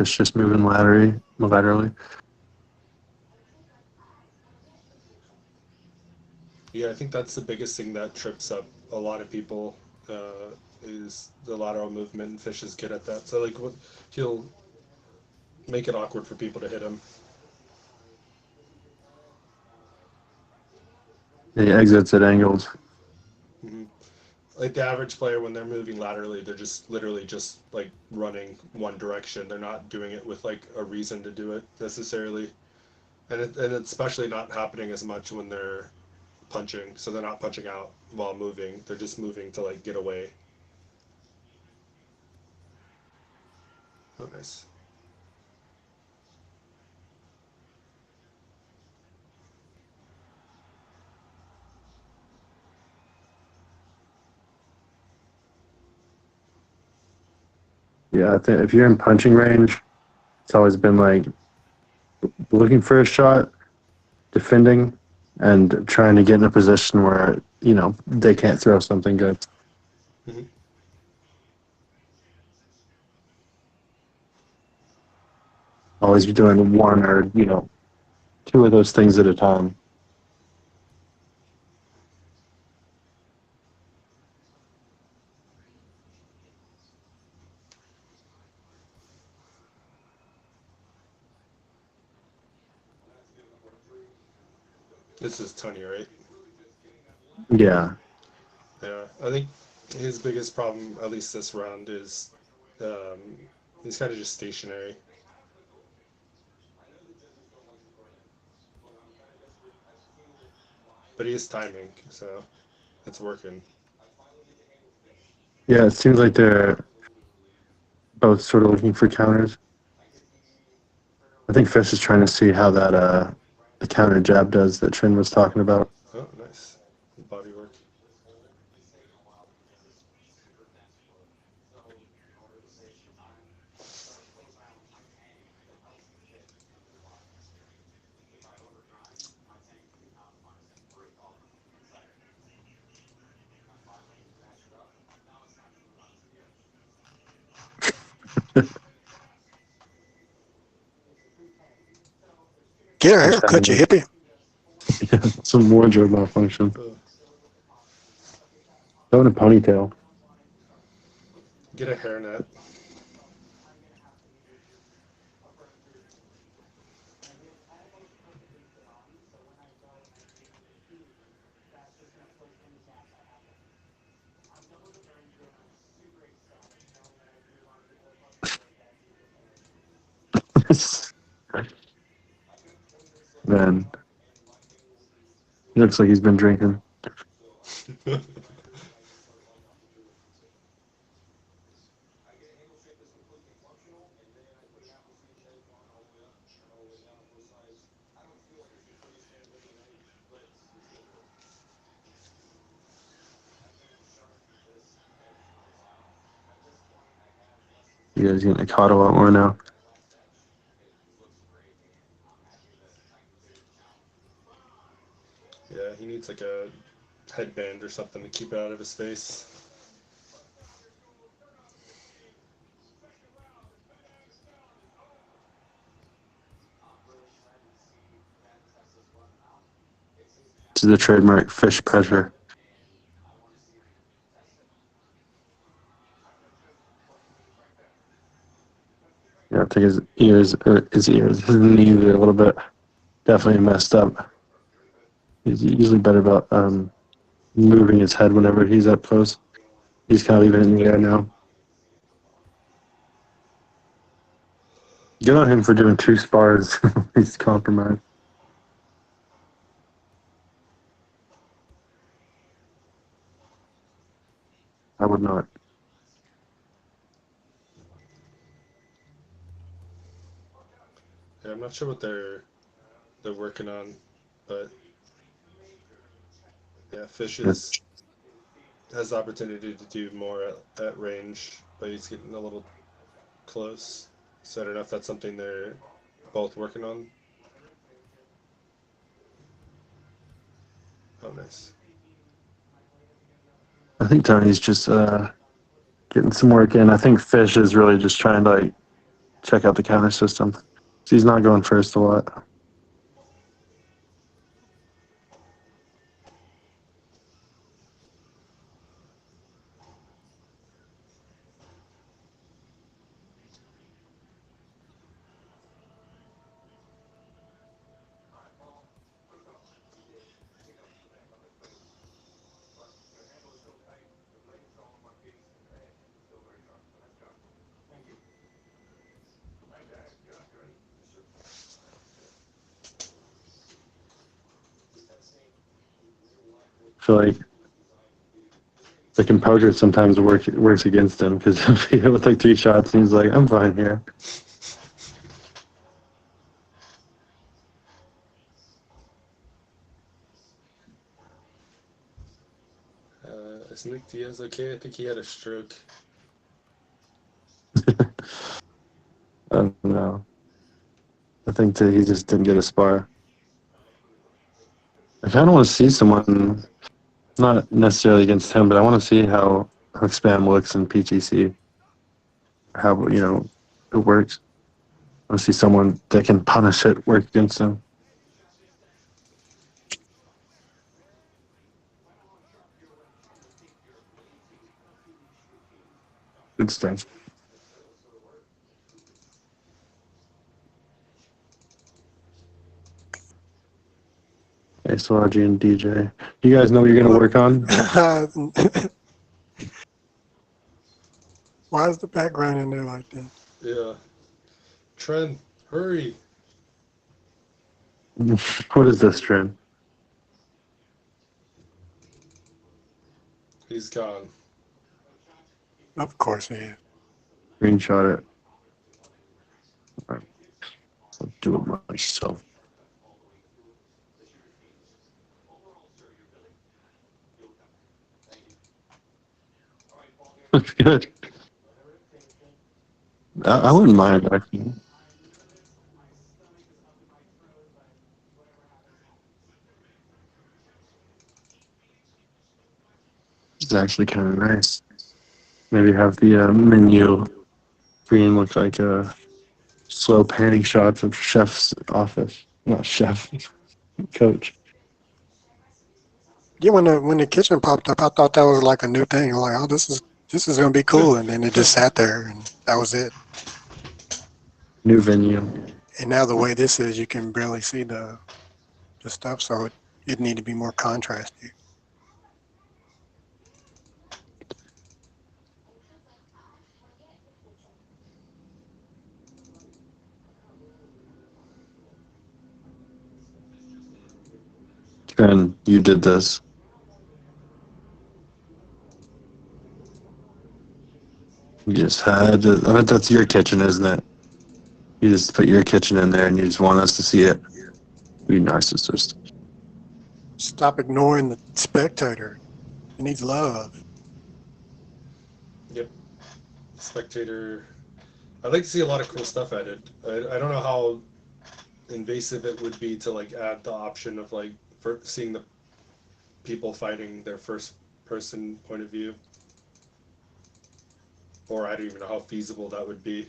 If it's just moving laterally. Yeah, I think that's the biggest thing that trips up a lot of people is the lateral movement. And Fish is good at that. So like, he'll make it awkward for people to hit him. He exits at angles. Hmm. Like the average player, when they're moving laterally, they're just literally just like running one direction. They're not doing it with like a reason to do it necessarily, and it's especially not happening as much when they're punching. So they're not punching out while moving. They're just moving to like get away. Oh, nice. Yeah, I think if you're in punching range, it's always been like looking for a shot, defending, and trying to get in a position where they can't throw something good. Hmm. Always be doing one or two of those things at a time. This is Tony, right? Yeah, Yeah, I think his biggest problem, at least this round, is um, he's kind of just stationary. But he is timing, so it's working. yeah. It seems like they're both sort of looking for counters. I think Fish is trying to see how that the counter jab does that Trin was talking about. Oh, nice. Body work. Get a Fish haircut, having you hippie. some wardrobe malfunction. Oh, Throwing a ponytail. get a hairnet. Man, he looks like he's been drinking. You guys getting caught a lot more now. Yeah, he needs like a headband or something to keep it out of his face. This is the trademark fish pressure. Yeah, I think his knees are a little bit definitely messed up. He's usually better about moving his head whenever he's up close. He's kind of leaving it in the air now. Good on him for doing 2 spars. He's compromised. I would not. Yeah, I'm not sure what they're working on, but yeah, Fish has the opportunity to do more at range, but he's getting a little close. So I don't know if that's something they're both working on. Oh, nice. I think Tony's just getting some work in. I think Fish is really just trying to like check out the counter system. So he's not going first a lot. I feel like the composure sometimes works against him because he hit with like 3 shots and he's like, I'm fine here. Is Nick Diaz okay? I think he had a stroke. I don't know. I think that he just didn't get a spar. I kind of want to see someone, not necessarily against him, but I want to see how Spam looks in PTC. How, it works. I want to see someone that can punish it work against him. Good stuff. Okay, so RG and DJ. You guys know what you're going to work on? Why is the background in there like that? Yeah. Trent, hurry. What is this, Trin? He's gone. Of course he is. Screenshot it. I'll do it myself. Looks good. I wouldn't mind actually. It's actually kind of nice. Maybe have the menu screen look like slow panning shots of chef's office. Not chef, coach. Yeah, when the kitchen popped up, I thought that was like a new thing. Like, oh, this is gonna be cool, and then it just sat there, and that was it. New venue. And now the way this is, you can barely see the stuff, so it need to be more contrasty. And you did this. You just had to, I bet that's your kitchen, isn't it? You just put your kitchen in there and you just want us to see it. You narcissist. Stop ignoring the spectator. He needs love. Yep. Spectator I'd like to see a lot of cool stuff added. I don't know how invasive it would be to like add the option of like for seeing the people fighting their first person point of view, or I don't even know how feasible that would be.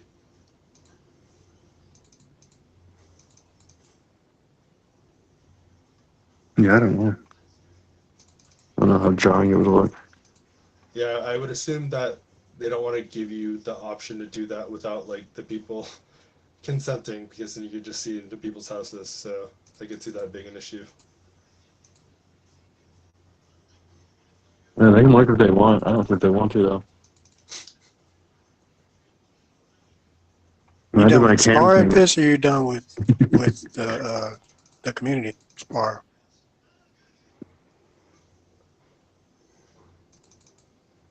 Yeah, I don't know. I don't know how jarring it would look. Yeah, I would assume that they don't want to give you the option to do that without like the people consenting, because then you could just see into people's houses. So I could see that being an issue. Yeah, they can look if they want. I don't think they want to though. You When I did done my with sparring camping, fish, or you done with the community spar?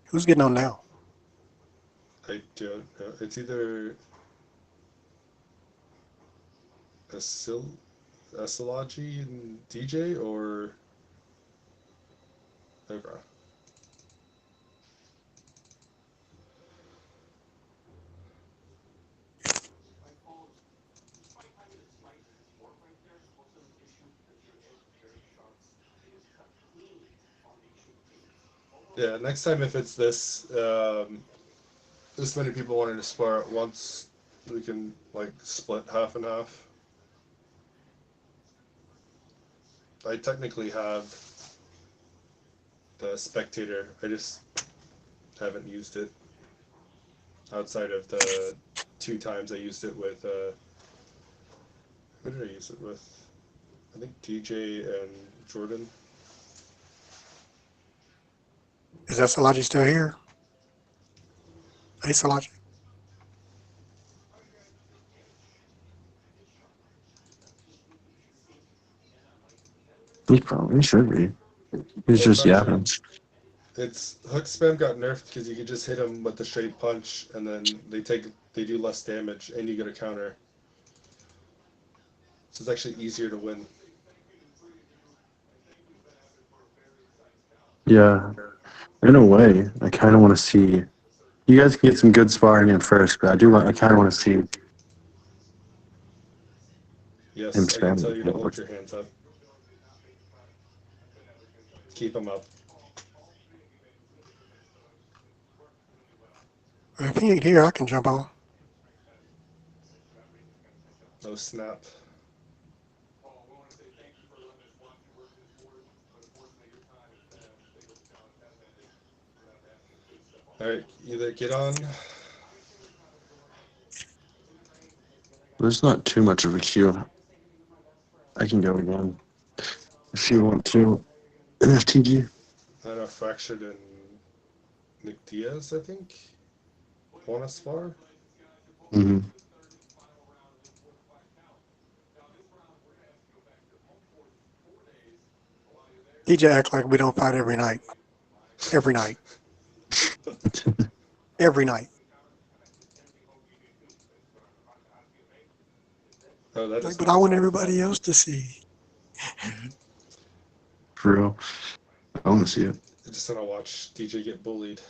Who's getting on now? I don't know. It's either Asil Asilogy and DJ or okay. Yeah, next time if it's this many people wanting to spar at once, we can like split half and half. I technically have the spectator. I just haven't used it outside of the 2 times I used it with. Who did I use it with? I think DJ and Jordan. Is that Salaji still here? Hey, Salaji. he probably should be. He's Well, it's just actually yapping. it's hook spam got nerfed because you could just hit them with the straight punch and then they do less damage and you get a counter. So it's actually easier to win. Yeah, in a way, I kind of want to see. You guys can get some good sparring in first, but I do want. I kind of want to see him Yes, I can spam tell it. you to hold your hands up. Keep them up. If he ain't here, I can jump on. No snap. All right, either get on. There's not too much of a queue. I can go again if you want to. NFTG. I don't know, fractured and Nick Diaz, I think. Want to spar? Mm-hmm. DJ act like we don't fight every night. Every night. Every night. Oh, that Like, is but I want nice. everybody else to see. For real. I want to see it. I just want to watch DJ get bullied.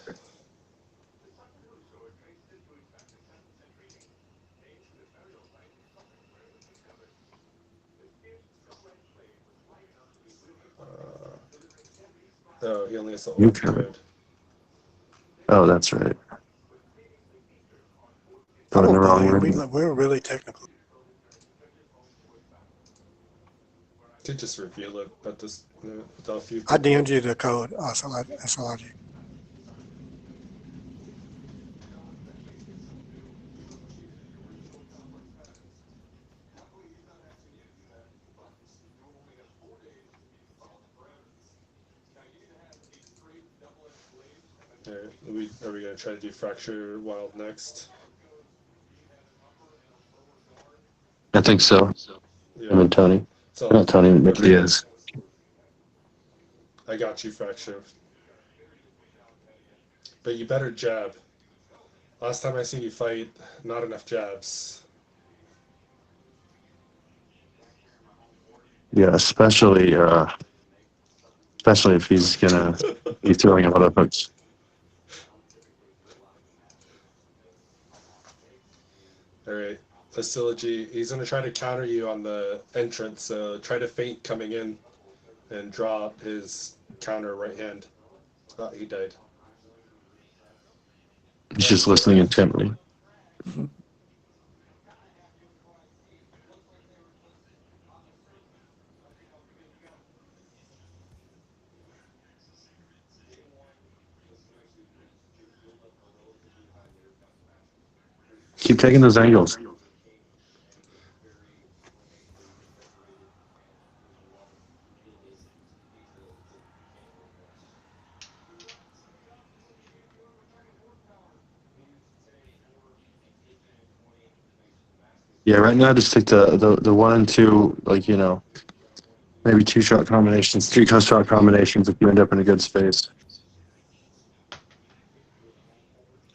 Oh, he only has the You orange cover. code. Oh, that's right. I Put in the don't wrong blame him. room. We're really technical. To just reveal it, but this without a few I people. DM'd you the code, Salaji. All right, are we gonna try to do fracture wild next? I think so. Yeah. Him and Tony. So Not Tony, Nick okay, Diaz. I got you, fracture. But you better jab. Last time I seen you fight, not enough jabs. Yeah, especially if he's gonna be throwing a lot of hooks. All right. Facility. He's gonna try to counter you on the entrance. So try to feint coming in and draw his counter right hand. Oh, he died. He's just listening intently. Keep taking those angles. Yeah, right now just take the 1 and 2, like, maybe 2-shot combinations, 3-shot combinations if you end up in a good space.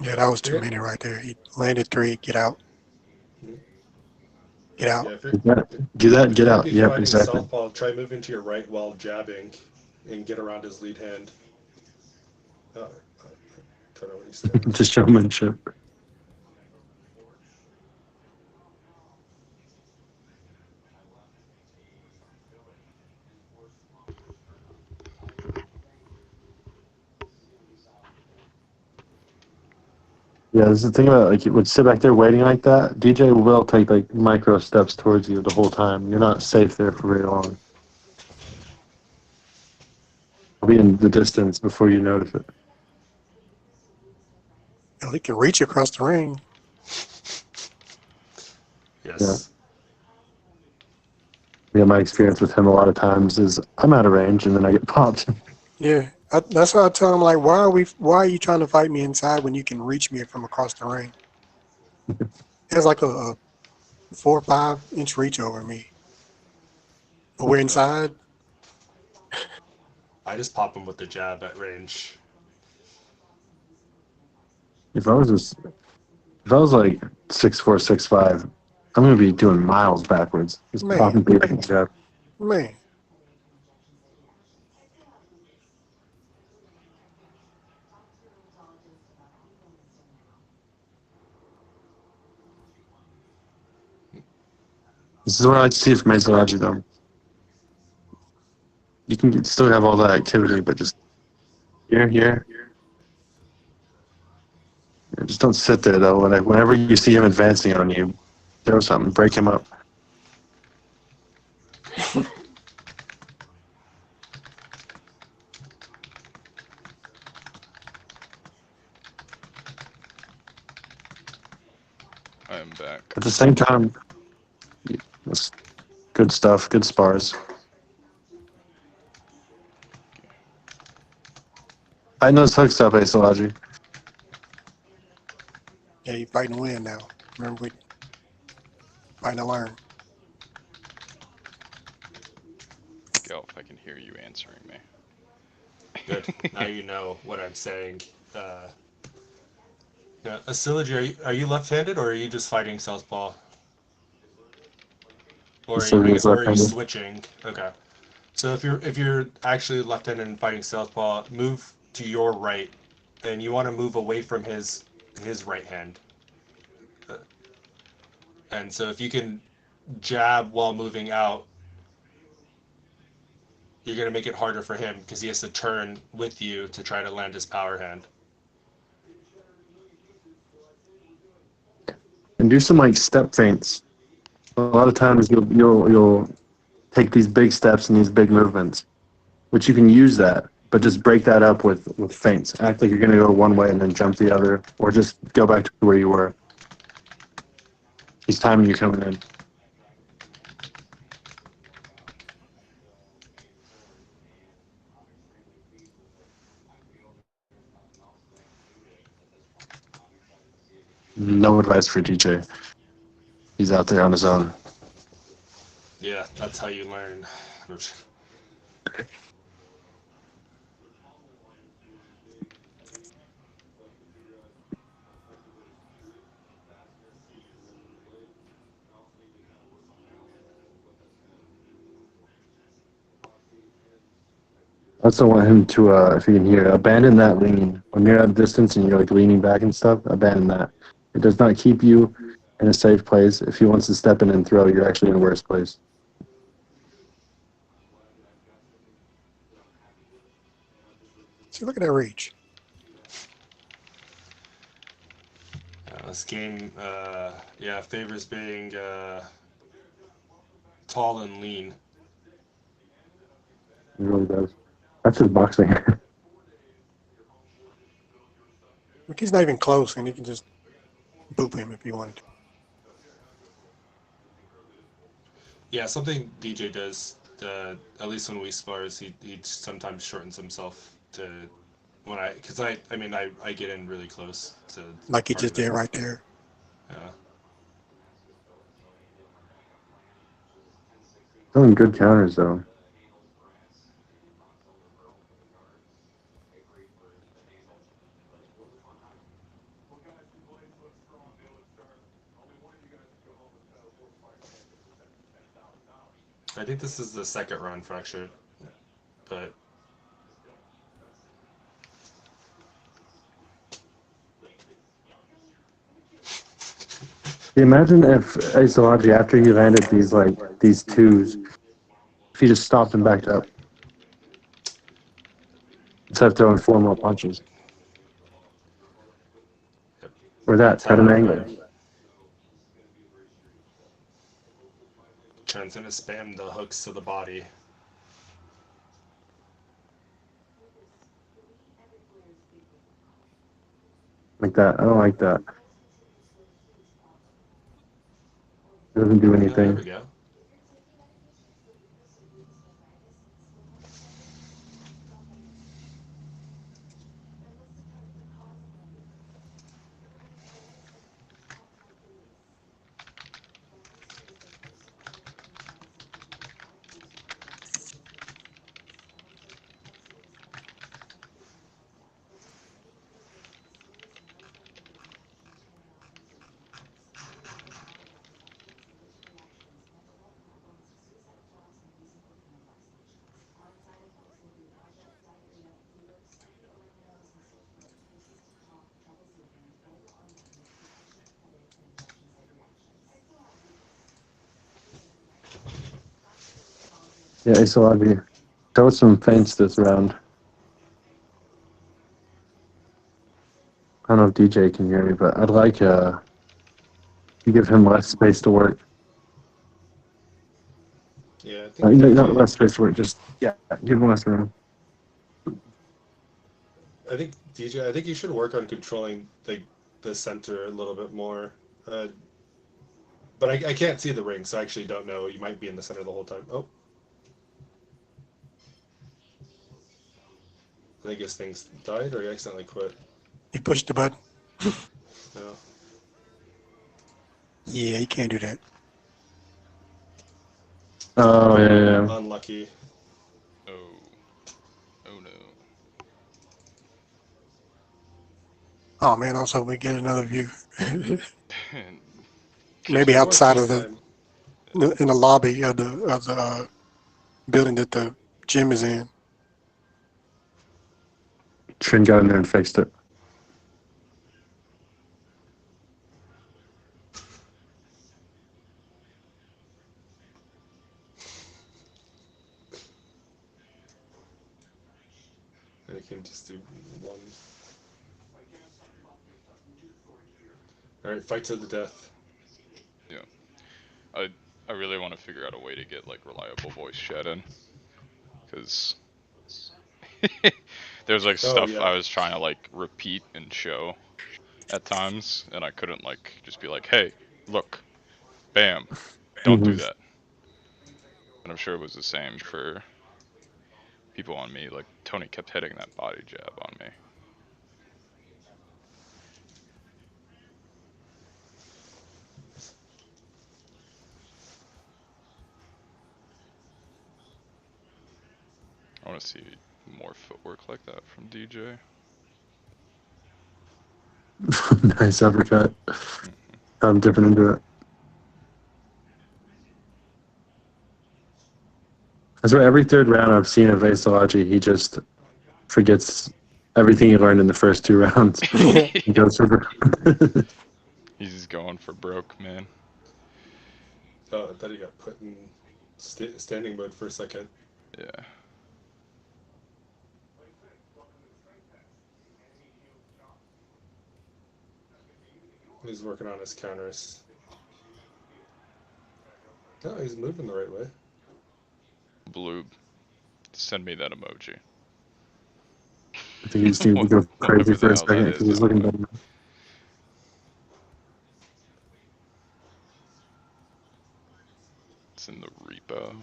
Yeah, that was too many right there. He landed 3. Get out. Get out. Yeah, if you're Do that, if get you're gonna out. be Yep, fighting exactly. southpaw, try moving to your right while jabbing, and get around his lead hand. I don't know what he's doing. Just showmanship. Yeah, this is the thing about, like, you would sit back there waiting like that. DJ will take like micro steps towards you the whole time. You're not safe there for very long. I'll be in the distance before you notice it. Hell, he can reach across the ring. Yes. Yeah, my experience with him a lot of times is I'm out of range and then I get popped. Yeah, that's why I tell him, like, why are you trying to fight me inside when you can reach me from across the ring? He has like a 4 or 5 inch reach over me. But we're inside. I just pop him with the jab at range. If I was like 6'4", 6'5", I'm gonna be doing miles backwards. Just Man. popping people in the jab. Man, This is what I like to see from Mesolaji though. You can still have all that activity, but just here. Yeah, just don't sit there though. Whenever you see him advancing on you, throw something, break him up. I am back. At the same time, that's good stuff, good spars. I know this hook stuff, Mesolaji. yeah, you fighting to win now. Remember, we fighting to learn. Gelf, I can hear you answering me. Good. Now you know what I'm saying. Yeah, Asilogy, are you left-handed or are you just fighting southpaw? Or So I he's guess, or are you left-handed. switching? Okay. So if you're actually left-handed and fighting southpaw, move to your right, and you want to move away from his right hand. And so if you can jab while moving out, you're gonna make it harder for him because he has to turn with you to try to land his power hand. And do some like step feints. A lot of times you'll take these big steps and these big movements, which you can use that, but just break that up with feints. Act like you're gonna go one way and then jump the other, or just go back to where you were. He's timing you coming in. No advice for DJ. He's out there on his own. Yeah, that's how you learn. I also want him to, if you can hear, abandon that lean. When you're at a distance and you're like leaning back and stuff, abandon that. It does not keep you in a safe place. If he wants to step in and throw, you're actually in a worse place. See, look at that reach. This game, favors being tall and lean. It really does. That's just boxing. Look, he's not even close, and he can just boop him if he wanted to. Yeah, something DJ does, at least when we spar, is he sometimes shortens himself to when I get in really close to Like he part just of it. did right there. Yeah. Throwing good counters, though. I think this is the second run fractured, but Imagine if Isology, after he landed these twos, if he just stopped and backed up instead of throwing 4 more punches. Or that, at an angle. Trent's gonna spam the hooks to the body. Like that. I don't like that. It doesn't do There we anything. go. Yeah, Isology. Throw some feints this round. I don't know if DJ can hear me, but I'd like to give him less space to work. Yeah, I think Not DJ, less space to work, just, give him less room. I think you should work on controlling the center a little bit more. But I can't see the ring, so I actually don't know. You might be in the center the whole time. Oh. I think his thing's died, or he accidentally quit. He pushed the button. No. Yeah, he can't do that. Oh, yeah. Unlucky. Oh. Oh no. Oh man, also we get another view. And Maybe More outside of FaceTime. in the lobby of the building that the gym is in. Trin got in there and fixed it. And it can just do one. Alright, fight to the death. yeah. I really want to figure out a way to get like reliable voice chat in, because there's like stuff yeah. I was trying to like repeat and show at times, and I couldn't like just be like, hey, look, bam, don't do that. And I'm sure it was the same for people on me. Like Tony kept hitting that body jab on me. I want to see more footwork like that from DJ. Nice uppercut. I'm dipping into it. That's why every third round I've seen of Isology, he just forgets everything he learned in the first 2 rounds. He goes for He's just going for broke, man. Oh, I thought he got put in standing mode for a second. Yeah. He's working on his counters. Oh, he's moving the right way. Blue, send me that emoji. I think he just needed to go crazy Whatever the for a hell that second because is he's looking anyway. better. It's in the repo.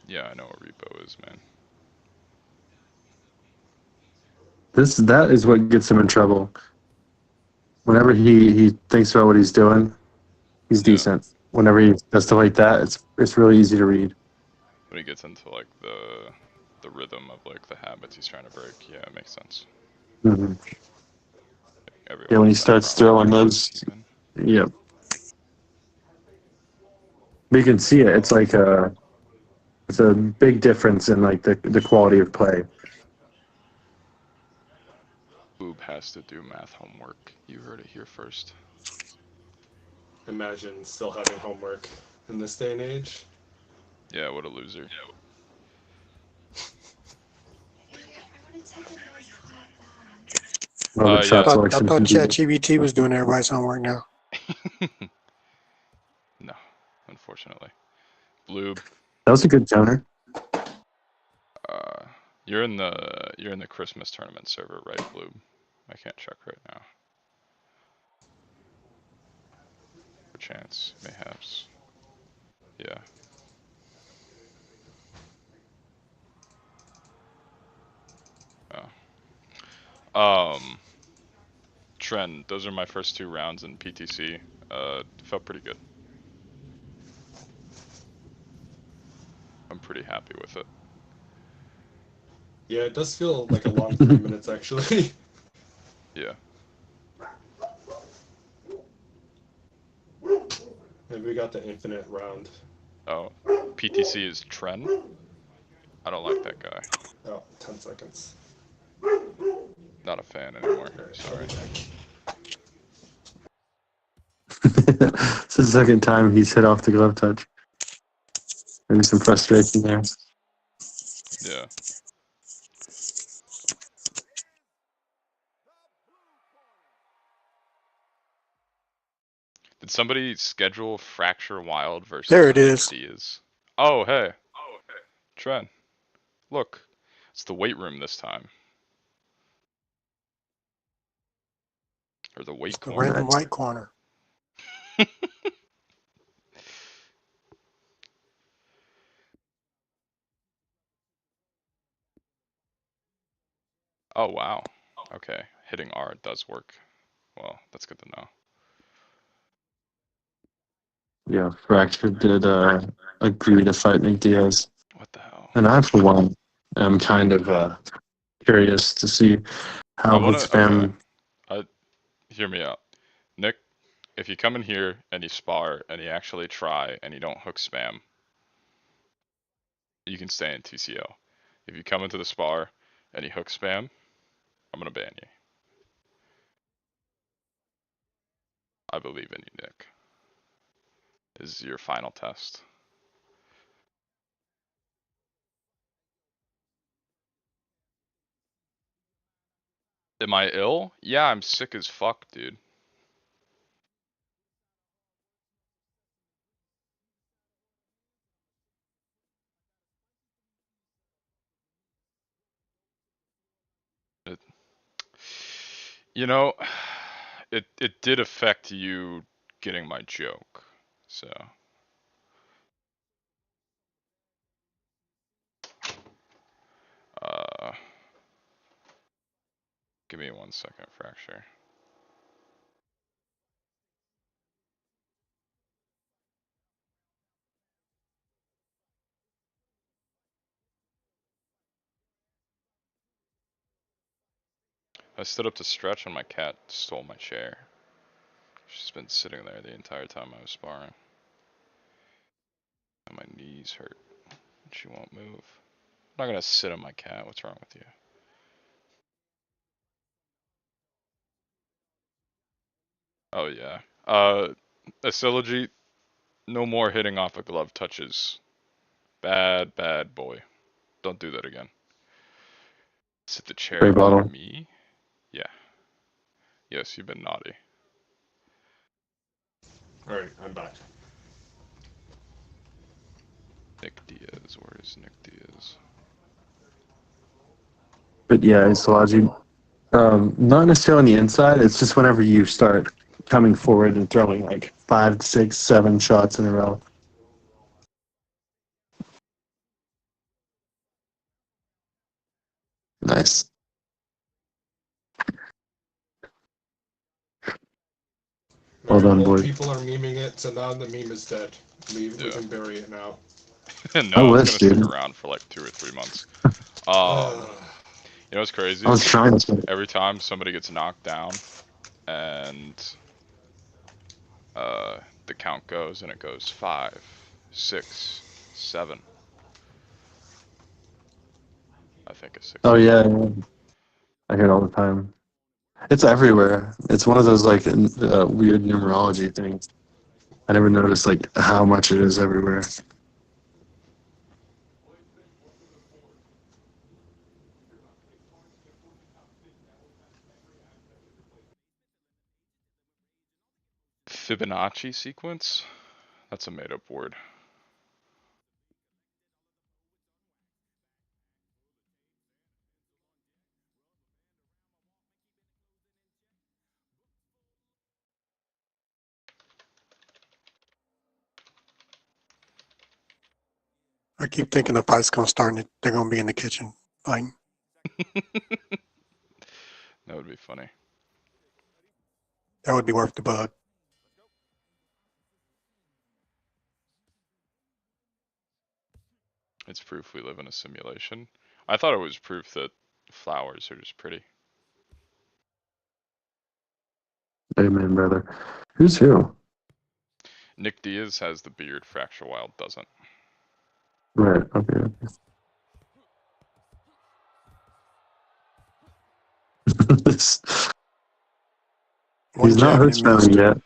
Yeah, I know what repo is, man. That is what gets him in trouble. Whenever he thinks about what he's doing, he's Yeah. decent. Whenever he does stuff like that, it's really easy to read. When he gets into like the rhythm of like the habits he's trying to break, yeah, it makes sense. Mm-hmm. Everyone Yeah, when he has that starts problem. throwing those, Human. yeah, we can see it. It's a big difference in like the quality of play. Boob has to do math homework. You heard it here first. Imagine still having homework in this day and age. Yeah, what a loser. All the Yeah. shot I selection thought from DJ. ChatGPT was doing everybody's homework now. No, unfortunately. Blue, That was a good counter. uh, you're in the Christmas tournament server, right, Blue? I can't check right now. Chance, mayhaps. Yeah. Oh. Trend. Those are my first 2 rounds in PTC. Felt pretty good. I'm pretty happy with it. Yeah, it does feel like a long 3 minutes actually. Yeah. And we got the infinite round. Oh, PTC is Tren. I don't like that guy. Oh, 10 seconds. Not a fan anymore. All right, Sorry. It's the second time he's hit off the glove touch. Maybe some frustration there. Yeah. Did somebody schedule Fracture Wild versus There it Nick is. Diaz? Oh, hey. Tren. Look. It's the weight room this time. Or the weight The corner. red and white corner. Oh, wow. Okay. Hitting R does work. Well, that's good to know. Yeah, Fracture did agree to fight Nick Diaz. What the hell? And I, for one, am kind of curious to see I how hook wanna. Okay. spam. Hear me out. Nick, if you come in here and you spar and you actually try and you don't hook spam, you can stay in TCO. If you come into the spar and you hook spam, I'm gonna ban you. I believe in you, Nick. This is your final test. Am I ill? Yeah, I'm sick as fuck, dude. It, you know, it did affect you getting my joke, so. Uh, Give me 1 second, Fracture. I stood up to stretch and my cat stole my chair. She's been sitting there the entire time I was sparring. And my knees hurt. She won't move. I'm not gonna sit on my cat. What's wrong with you? Oh yeah. Acilogy, no more hitting off of glove touches. Bad, bad boy. Don't do that again. Sit the Spray chair by bottle. me. Yeah. Yes, you've been naughty. All right, I'm back. Nick Diaz. Where is Nick Diaz? But yeah, Isology, not necessarily on the inside. It's just whenever you start coming forward and throwing like 5, 6, 7 shots in a row. Nice. Well done, Well, boys. people are memeing it, so now the meme is dead. We Yeah. can bury it now. I No, it's wish, gonna stick dude. around for like 2 or 3 months. Uh, You know what's crazy? I was trying to. Every time somebody gets knocked down, and the count goes, and it goes 5, 6, 7. I think it's 6 Oh or 7. yeah, I hear it all the time. It's everywhere. It's one of those like weird numerology things. I never noticed like how much it is everywhere. Fibonacci sequence? That's a made-up word. I keep thinking the fight's gonna start and they're gonna be in the kitchen fighting. That would be funny. That would be worth the bug. It's proof we live in a simulation. I thought it was proof that flowers are just pretty. Amen, brother. Who's who? Nick Diaz has the beard, Fracture Wild doesn't. Right. Okay. This- One He's not jab and hook it missed. spamming yet.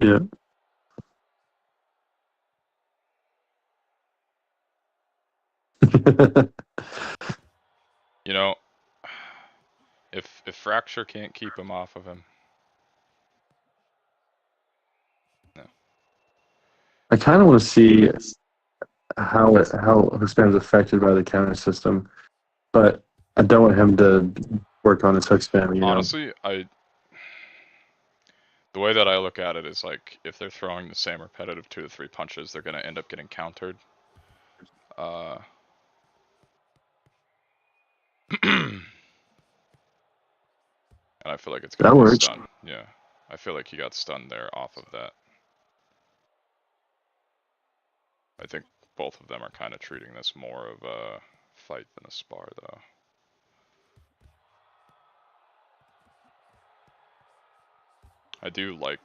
Yeah. You know, if Fracture can't keep him off of him, no. I kind of want to see how hook spam is affected by the counter system, but I don't want him to work on his hook spam. You know. Honestly, the way that I look at it is like if they're throwing the same repetitive 2 to 3 punches, they're gonna end up getting countered. And I feel like it's gonna That be a works. stun. Yeah, I feel like he got stunned there off of that. I think both of them are kind of treating this more of a fight than a spar, though. I do like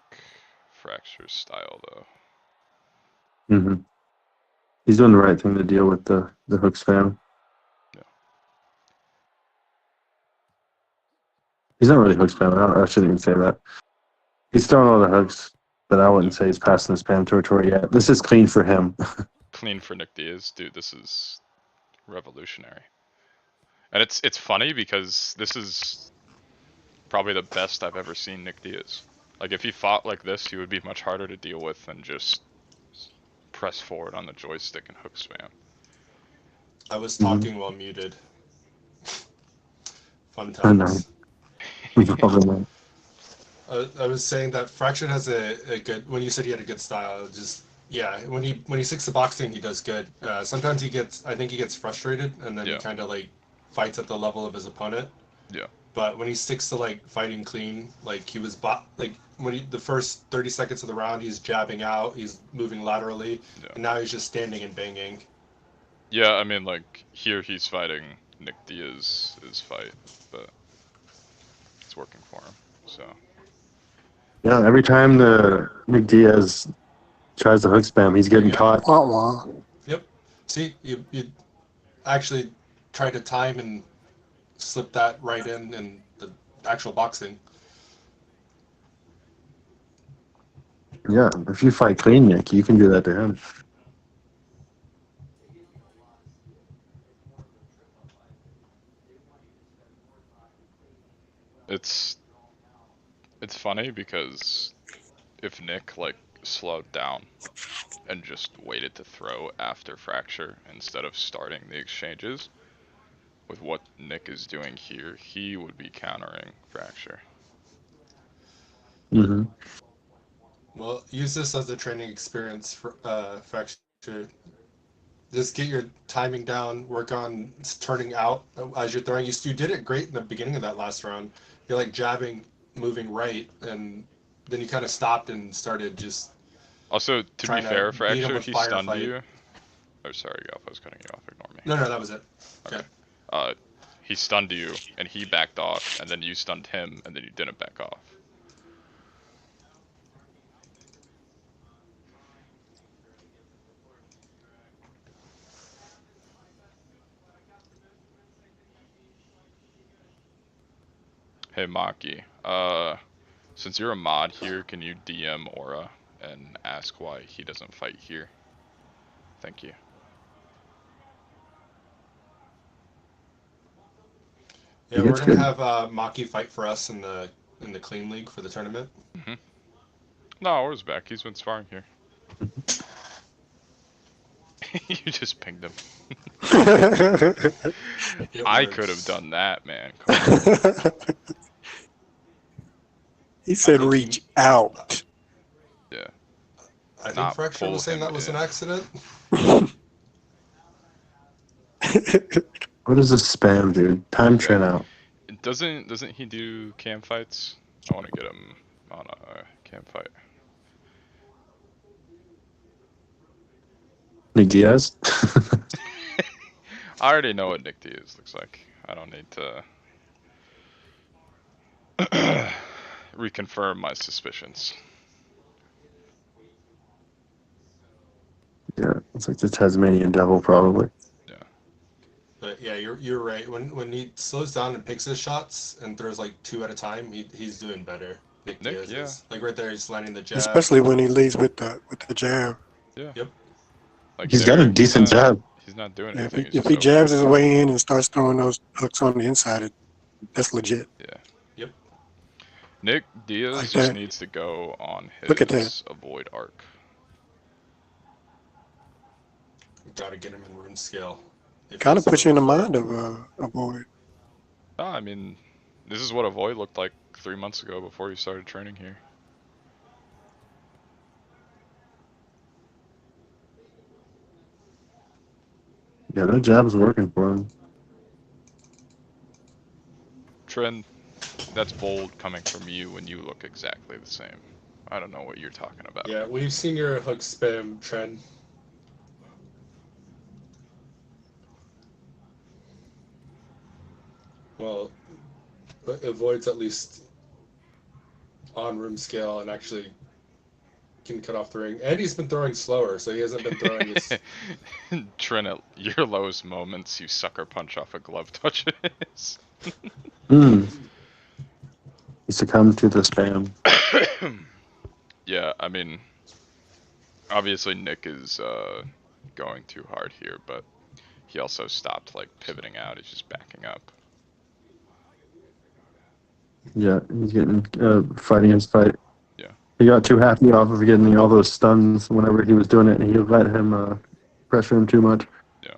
Fracture's style, though. hmm He's doing the right thing to deal with the hook spam. Yeah. He's not really hook spam. I shouldn't even say that. He's throwing all the hooks, but I wouldn't Yeah. say he's passing the spam territory yet. This is clean for him. Clean for Nick Diaz, dude. This is revolutionary, and it's funny because this is probably the best I've ever seen Nick Diaz. Like if he fought like this, he would be much harder to deal with than just press forward on the joystick and hook spam. I was talking while muted. Fun I know. times. I was saying that Fracture has a good. When you said he had a good style, just yeah. When he sticks to boxing, he does good. Sometimes he gets. I think he gets frustrated, and then he Yeah. kind of like fights at the level of his opponent. Yeah. But when he sticks to like fighting clean, like he was like when the first 30 seconds of the round, he's jabbing out, he's moving laterally, Yeah. and now he's just standing and banging. Yeah, I mean, like, here he's fighting Nick Diaz's fight, but it's working for him, so. Yeah, every time the Nick Diaz tries to hook spam, he's getting There you go. caught. Wah wah. Yep. See, you actually try to time and slip that right in the actual boxing. Yeah, if you fight clean, Nick, you can do that to him. It's funny because if Nick like slowed down and just waited to throw after fracture instead of starting the exchanges, with what Nick is doing here, he would be countering fracture. Mm-hmm. Well, use this as a training experience for fracture. Just get your timing down. Work on turning out as you're throwing. You did it great in the beginning of that last round. You're like jabbing, moving right, and then you kind of stopped and started just Also, to be trying to fair, beat him fracture, with he fire stunned fight. you. Oh, sorry, Golf, I was cutting you off. Ignore me. No, that was it. Okay. He stunned you, and he backed off, and then you stunned him, and then you didn't back off. Hey, Maki. Since you're a mod here, can you DM Aura and ask why he doesn't fight here? Thank you. Yeah, He we're gets gonna good. have Maki fight for us in the clean league for the tournament. Mm-hmm. No, Aura's back. He's been sparring here. You just pinged him. I could have done that, man. He said reach out. Yeah. I think Not Fracture pull was saying him that was in. an accident. What is this spam, dude? Time Trent out. Doesn't he do cam fights? I want to get him on a cam fight. Nick Diaz? I already know what Nick Diaz looks like. I don't need to reconfirm my suspicions. Yeah, it's like the Tasmanian devil, probably. Yeah. But yeah, you're right. When he slows down and picks his shots and throws like 2 at a time, he's doing better. Nick Nick, Diaz yeah. is like right there. He's landing the jab. Especially when he leads with the jab. Yeah. Yep. Like He's got a decent jab. He's not doing Yeah, anything. He's if just he open. jabs his way in and starts throwing those hooks on the inside, that's legit. Yeah. Yep. Nick Diaz Like just that. needs to go on Look at that. his avoid arc. Got to get him in rune scale. Kind of puts you in the mind of a boy. No, I mean, this is what avoid looked like 3 months ago before he started training here. Yeah, that jab's working for him. Trend, that's bold coming from you when you look exactly the same. I don't know what you're talking about. Yeah, we've seen your hook spam trend. Well, avoids at least on room scale and actually can cut off the ring. And he's been throwing slower, so he hasn't been throwing as. Trent, at your lowest moments, you sucker punch off of glove touches. He succumbed to the spam. Yeah, I mean, obviously Nick is going too hard here, but he also stopped like pivoting out. He's just backing up. Yeah, he's getting fighting his fight. Yeah. He got too happy off of getting all those stuns whenever he was doing it, and he let him pressure him too much. Yeah.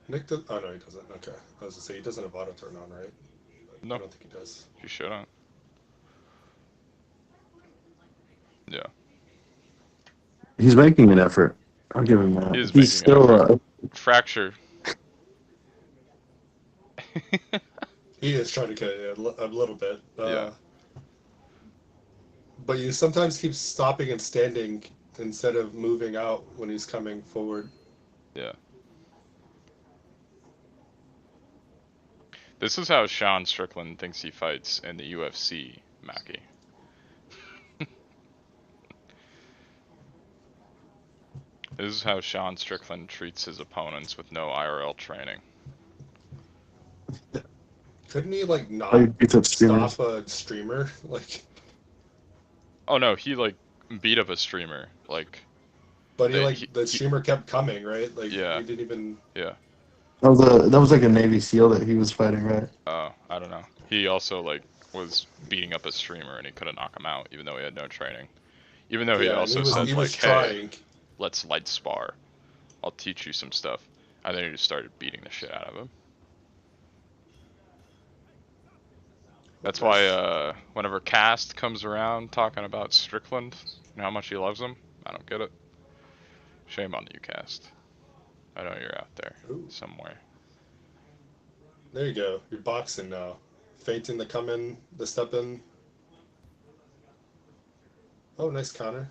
Nick does. Oh no, he doesn't. Okay, I was gonna say he doesn't have auto turn on, right? No. I don't think he does. You shouldn't. Yeah. He's making an effort. I'll give him that. He is He's making an still effort. Fracture. He is trying to cut it a little bit. Yeah. But you sometimes keep stopping and standing instead of moving out when he's coming forward. Yeah. This is how Sean Strickland thinks he fights in the UFC, Mackie. This is how Sean Strickland treats his opponents with no IRL training. couldn't he like not Like beats up streamers. stop a streamer? Like, Oh no, he like beat up a streamer. Like but he they, like the streamer kept coming, right? Like yeah, he didn't even. yeah. That was like a Navy SEAL that he was fighting, right? Oh, I don't know. He also like was beating up a streamer and he couldn't knock him out, even though he had no training. Even though he Yeah, and also said he like, was "Hey, trying. let's light spar. I'll teach you some stuff." And then he just started beating the shit out of him. That's why whenever Cast comes around talking about Strickland and how much he loves him, I don't get it. Shame on you, Cast. I know you're out there Ooh, somewhere. there you go. You're boxing now. Feinting the come in, the step in. Oh, nice counter.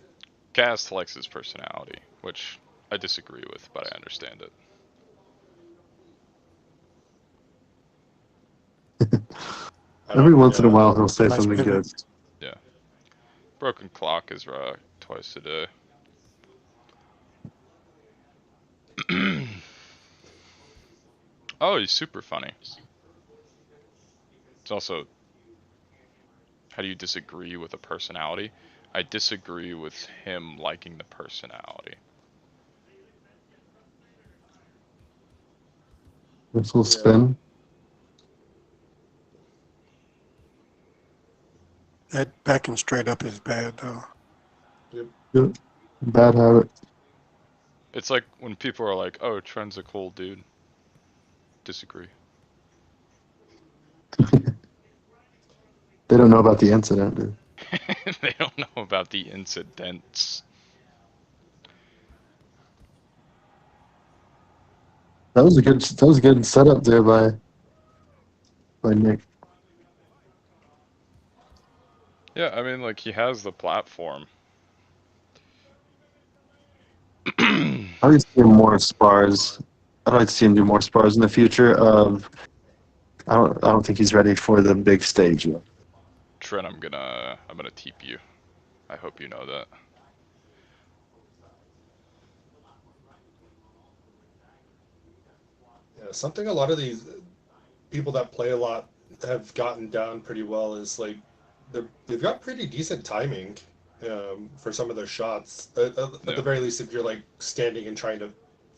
Cast likes his personality, which I disagree with, but I understand it. Every once in a Yeah. while, he'll say Nice something pivot. good. Yeah. Broken clock is twice a day. Oh, he's super funny. It's also, how do you disagree with a personality? I disagree with him liking the personality. This will spin. That backing straight up is bad though. Yep. Bad habit. It's like when people are like, "Oh, Trent's a cool dude." Disagree. They don't know about the incident, dude. They don't know about the incidents. That was a good setup there by Nick. Yeah, I mean, like, he has the platform. I'd like to see him more spars. I'd like to see him do more spars in the future. I don't think he's ready for the big stage yet. Trent, I'm gonna teep you. I hope you know that. Yeah, something a lot of these people that play a lot have gotten down pretty well is like they've got pretty decent timing for some of their shots. At Yeah. the very least, if you're like standing and trying to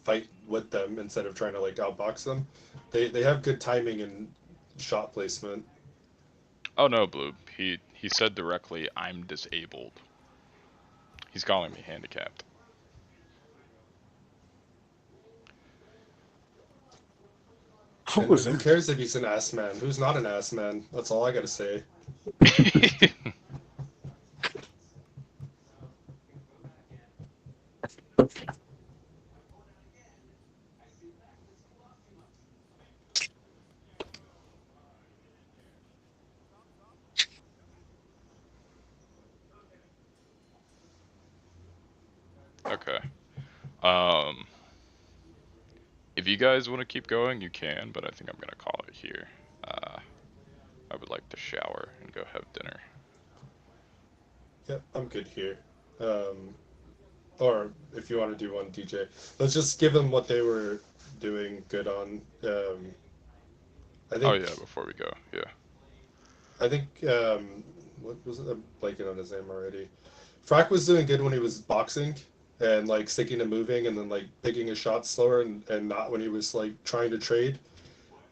fight with them instead of trying to like outbox them, they have good timing and shot placement. Oh no, Blue. He said directly, "I'm disabled." He's calling me handicapped. What And was who that? cares if he's an ass man? Who's not an ass man? That's all I gotta say. Okay. If you guys want to keep going, you can, but I think I'm gonna call it here. I would like to shower and go have dinner. Yeah, I'm good here. Um, or if you want to do one, DJ, let's just give them what they were doing good on. I Oh think yeah, before we go, yeah. I think what was it? I'm blanking on his name already. Frack was doing good when he was boxing and like sticking to moving and then like picking his shots slower and not when he was like trying to trade.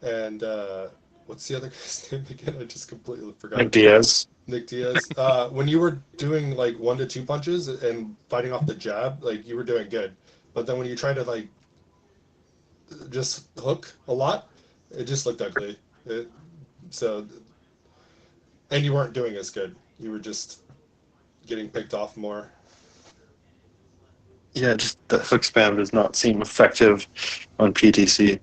And what's the other guy's name again? I just completely Nick forgot. Diaz. Nick Diaz. When you were doing like 1 to 2 punches and fighting off the jab, like you were doing good. But then when you try to like just hook a lot, it just looked ugly. So and you weren't doing as good. You were just getting picked off more. Yeah, just the hook spam does not seem effective on PTC.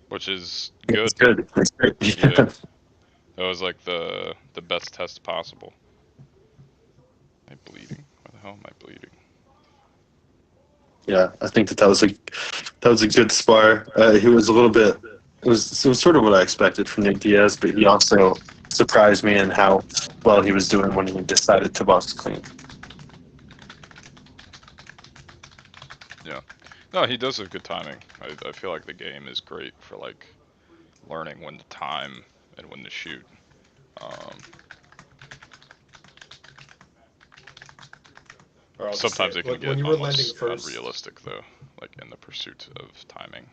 Which is It's good. good. It's great. Yeah. That was like the best test possible. Am I bleeding? Why the hell am I bleeding? Yeah, I think that was a good spar. He was a little bit. It was sort of what I expected from Nick Diaz, but he also surprised me in how well he was doing when he decided to box clean. Yeah. No, he does have good timing. I feel like the game is great for like learning when to time and when to shoot. Or I'll just say Sometimes it. it can When get you were landing almost first, unrealistic though, like in the pursuit of timing.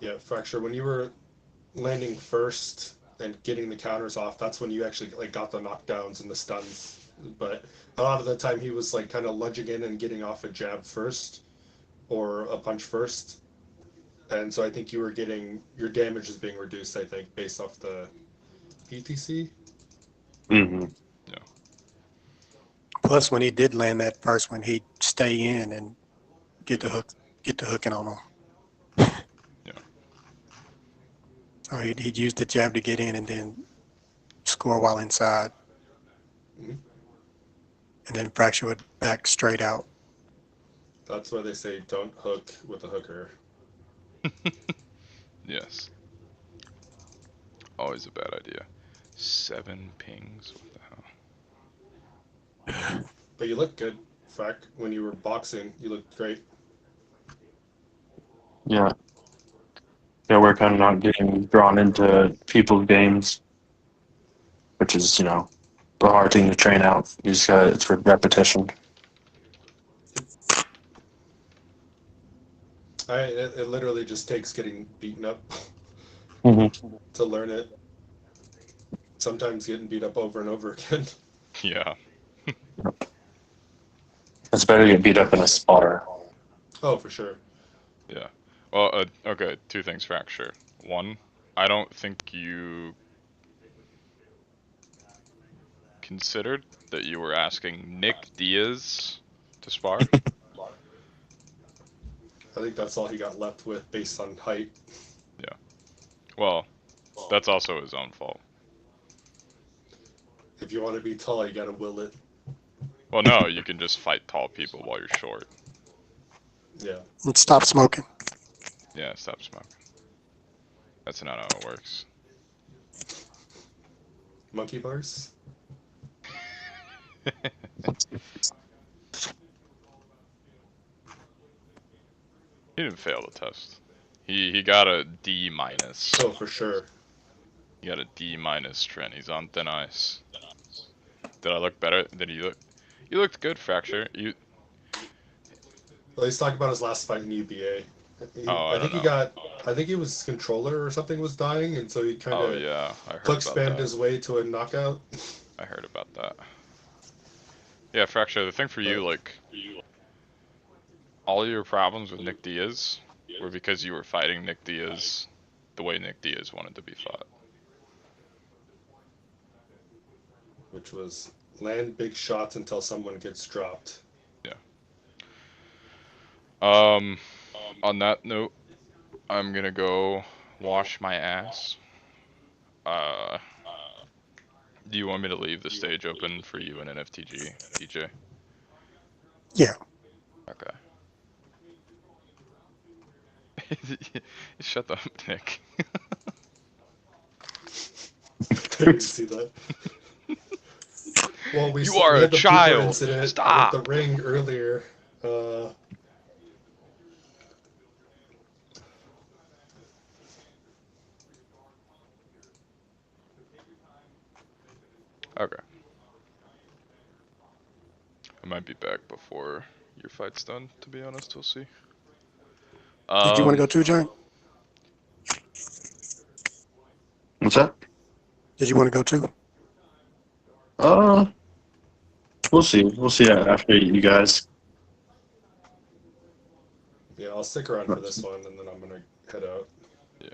yeah, Fracture, when you were landing first and getting the counters off, that's when you actually like got the knockdowns and the stuns. But a lot of the time he was like kind of lunging in and getting off a jab first or a punch first. And so I think you were getting your damage is being reduced, I think, based off the ETC. Mm-hmm. Yeah. Plus, when he did land that first one, he'd stay in and get the hooking on him. Yeah. Or he'd use the jab to get in and then score while inside. Mm-hmm. And then Fracture would back straight out. That's why they say don't hook with a hooker. Yes. Always a bad idea. 7 pings. What the hell? But you look good, Frac. When you were boxing, you looked great. Yeah. Yeah, we're kind of not getting drawn into people's games, which is, the hard thing to train out. You just got it's for repetition. It literally just takes getting beaten up Mm-hmm. to learn it. Sometimes getting beat up over and over again. Yeah. It's better to get beat up in a spar. Oh, for sure. Yeah. Well, okay, 2 things, Fracture. 1, I don't think you considered that you were asking Nick Diaz to spar. I think that's all he got left with based on height. Yeah. Well, that's also his own fault. If you want to be tall, you gotta will it. Well, no, you can just fight tall people while you're short. Yeah. And stop smoking. Yeah, stop smoking. That's not how it works. Monkey bars? He didn't fail the test. He got a D minus. Oh, for sure. He got a D minus, Trent. He's on thin ice. Did I look better? Did you look? You looked good, Fracture. You. Well, he's talking about his last fight in UBA. Oh, I I think don't he know. got. I think it was controller or something was dying, and so he kind Oh of yeah, I heard click about spammed that. his way to a knockout. I heard about that. Yeah, Fracture. The thing for you, But like, all your problems with Nick Diaz were because you were fighting Nick Diaz the way Nick Diaz wanted to be fought. which was land big shots until someone gets dropped. Yeah. On that note, I'm gonna go wash my ass. Uh, do you want me to leave the stage open for you and NFTG, DJ? Yeah. Okay. Shut up, Nick. I didn't see that. Well, You are we a had the Booper child. incident Stop. with the ring earlier. Okay. I might be back before your fight's done, to be honest. We'll see. Did you want to go too, John? What's that? Did you want to go too? Uh, we'll see. We'll see after you guys. Yeah, I'll stick around for this one, and then I'm gonna head out. Yeah.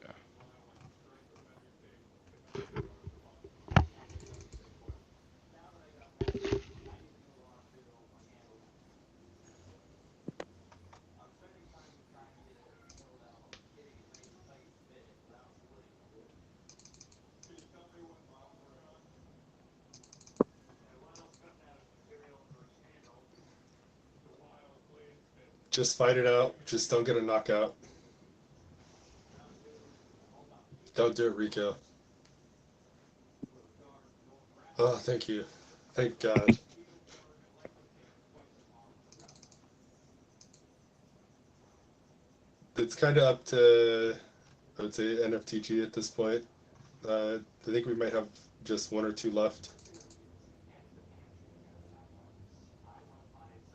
Just fight it out. Just don't get a knockout. Don't do it, Rico. Oh, thank you. Thank God. It's kind of up to I would say NFTG at this point. I think we might have just one or two left.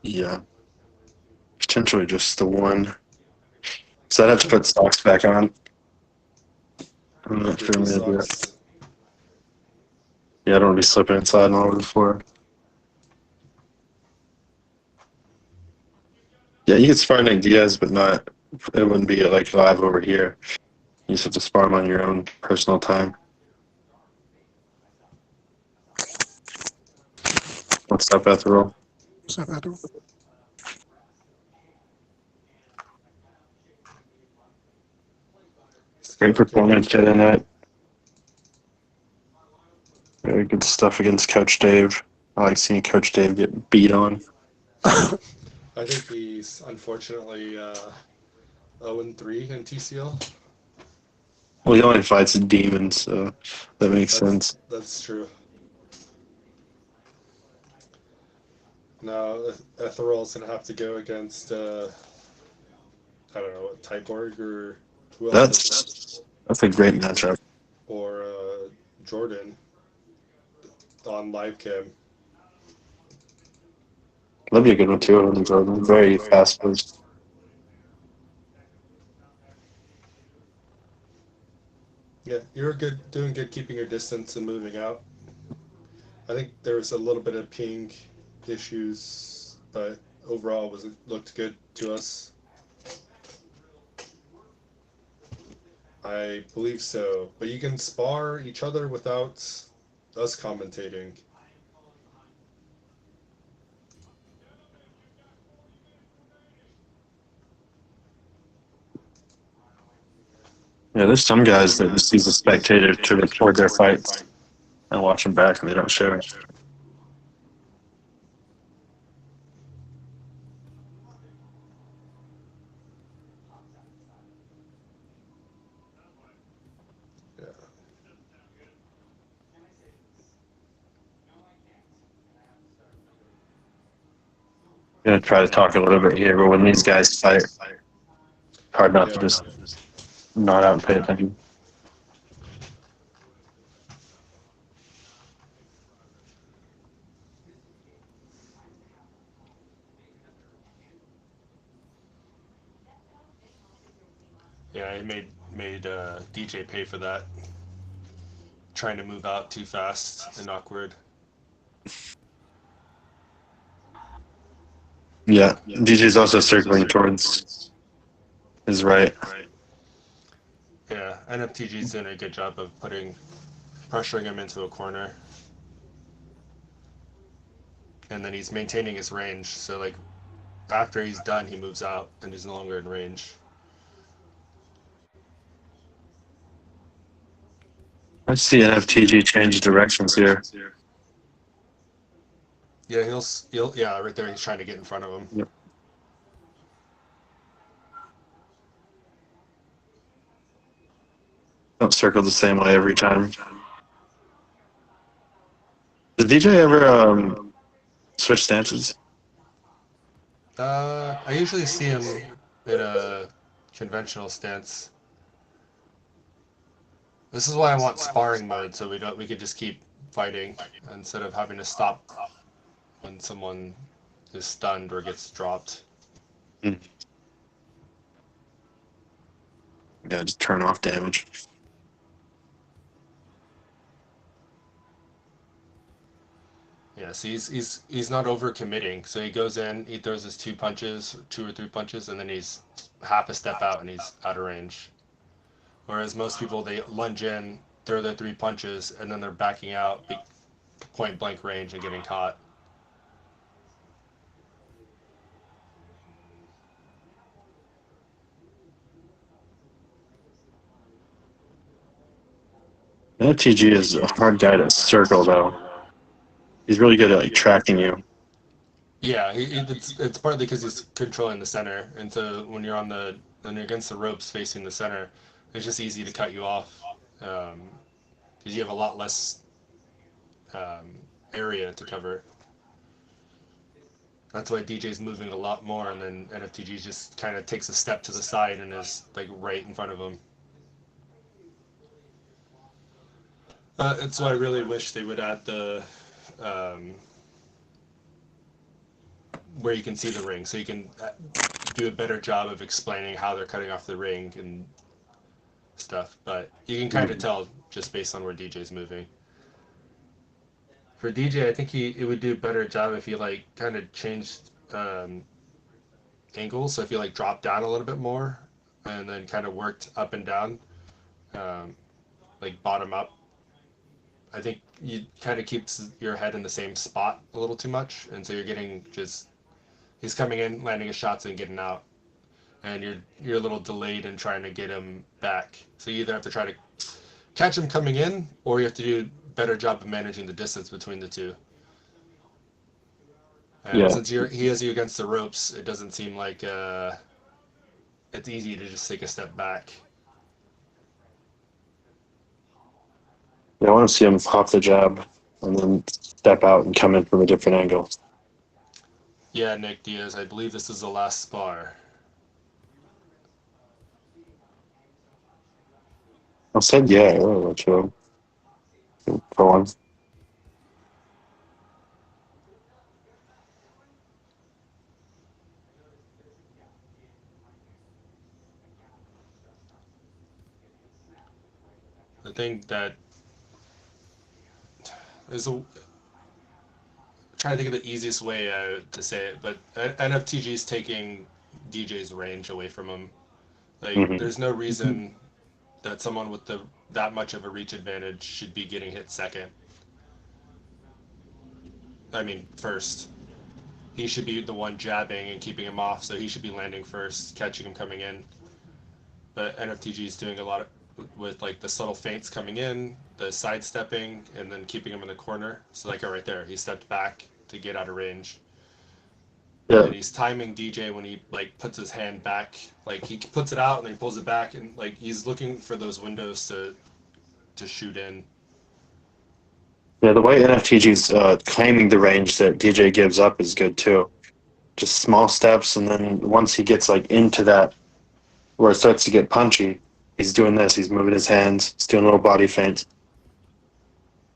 Yeah, potentially just the one. So I'd have to put socks back on. I'm not sure, Grippy maybe. socks. Yeah, I don't want to be slipping inside and all over the floor. Yeah, you could spar Nick Diaz, but not. It wouldn't be like live over here. You just have to spar him on your own personal time. What's up, Ethereal? What's up, Admiral? Great performance today night. Very good stuff against Coach Dave. I like seeing Coach Dave get beat on. I think he's unfortunately 0-3 in TCL. Well, he only fights demons, so that makes sense. That's true. Now Ethereal's gonna have to go against I don't know, Tyborg or who else? That's a great matchup. Or Jordan on live cam. That'd be a good one too. On Jordan, very fast paced. Yeah, you're doing good keeping your distance and moving out. I think there was a little bit of ping issues, but overall it looked good to us. I believe so, but you can spar each other without us commentating. Yeah, there's some guys that just use a spectator to record their fights and watch them back, and they don't show it. Yeah. I'm gonna try to talk a little bit here, but when these guys fight, hard not to just nod out and pay attention. Yeah, I made DJ pay for that. Trying to move out too fast and awkward. Yeah, DJ's also circling towards his right. Yeah, NFTG's doing a good job of pressuring him into a corner. And then he's maintaining his range, so like after he's done he moves out and is no longer in range. I see NFTG change directions here. Yeah, he'll yeah, right there he's trying to get in front of him. Yep. Don't circle the same way every time. Does DJ ever switch stances? I usually see him in a conventional stance. This is why I want sparring mode, so we could just keep fighting instead of having to stop when someone is stunned or gets dropped. Yeah, just turn off damage. Yeah, so he's not over committing. So he goes in, he throws his two or three punches, and then he's half a step out and he's out of range. Whereas most people, they lunge in, throw their three punches, and then they're backing out point blank range and getting caught. NFTG is a hard guy to circle, though. He's really good at like tracking you. Yeah, it's partly because he's controlling the center, and so when you're against the ropes facing the center, it's just easy to cut you off because you have a lot less area to cover. That's why DJ's moving a lot more, and then NFTG just kind of takes a step to the side and is like right in front of him. It's why I really wish they would add the um, where you can see the ring, so you can do a better job of explaining how they're cutting off the ring and stuff. But you can kind of tell just based on where DJ's moving. For DJ, I think it would do a better job if he like kind of changed angles. So if you like dropped down a little bit more, and then kind of worked up and down, um, like bottom up. I think you kind of keeps your head in the same spot a little too much, and so you're getting just he's coming in, landing his shots, and getting out, and you're a little delayed in trying to get him back. So you either have to try to catch him coming in, or you have to do a better job of managing the distance between the two. And Yeah. since he has you against the ropes, it doesn't seem like it's easy to just take a step back. Yeah, I want to see him pop the jab and then step out and come in from a different angle. Yeah, Nick Diaz, I believe this is the last spar. I said yeah, true. For one. I think that is a trying to think of the easiest way to say it, but NFTG is taking DJ's range away from him. Like, Mm-hmm. there's no reason that someone with that much of a reach advantage should be getting hit second. I mean, first. He should be the one jabbing and keeping him off, so he should be landing first, catching him coming in. But NFTG is doing a lot with like the subtle feints coming in, the sidestepping, and then keeping him in the corner. So like right there, he stepped back to get out of range. Yeah. And he's timing DJ when he like puts his hand back, like he puts it out and then he pulls it back, and like he's looking for those windows to shoot in. Yeah, the way NFTG's claiming the range that DJ gives up is good too. Just small steps, and then once he gets like into that where it starts to get punchy, he's doing this. He's moving his hands. He's doing a little body feint.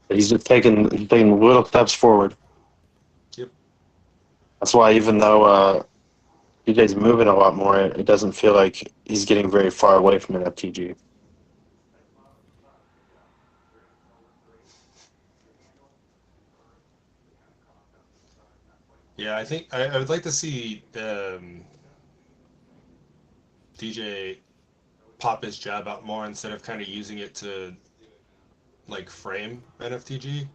He's just taking little steps forward. Yep. That's why even though DJ's moving a lot more, it doesn't feel like he's getting very far away from NFTG. Yeah, I think I would like to see DJ pop his jab out more instead of kind of using it to like frame NFTG.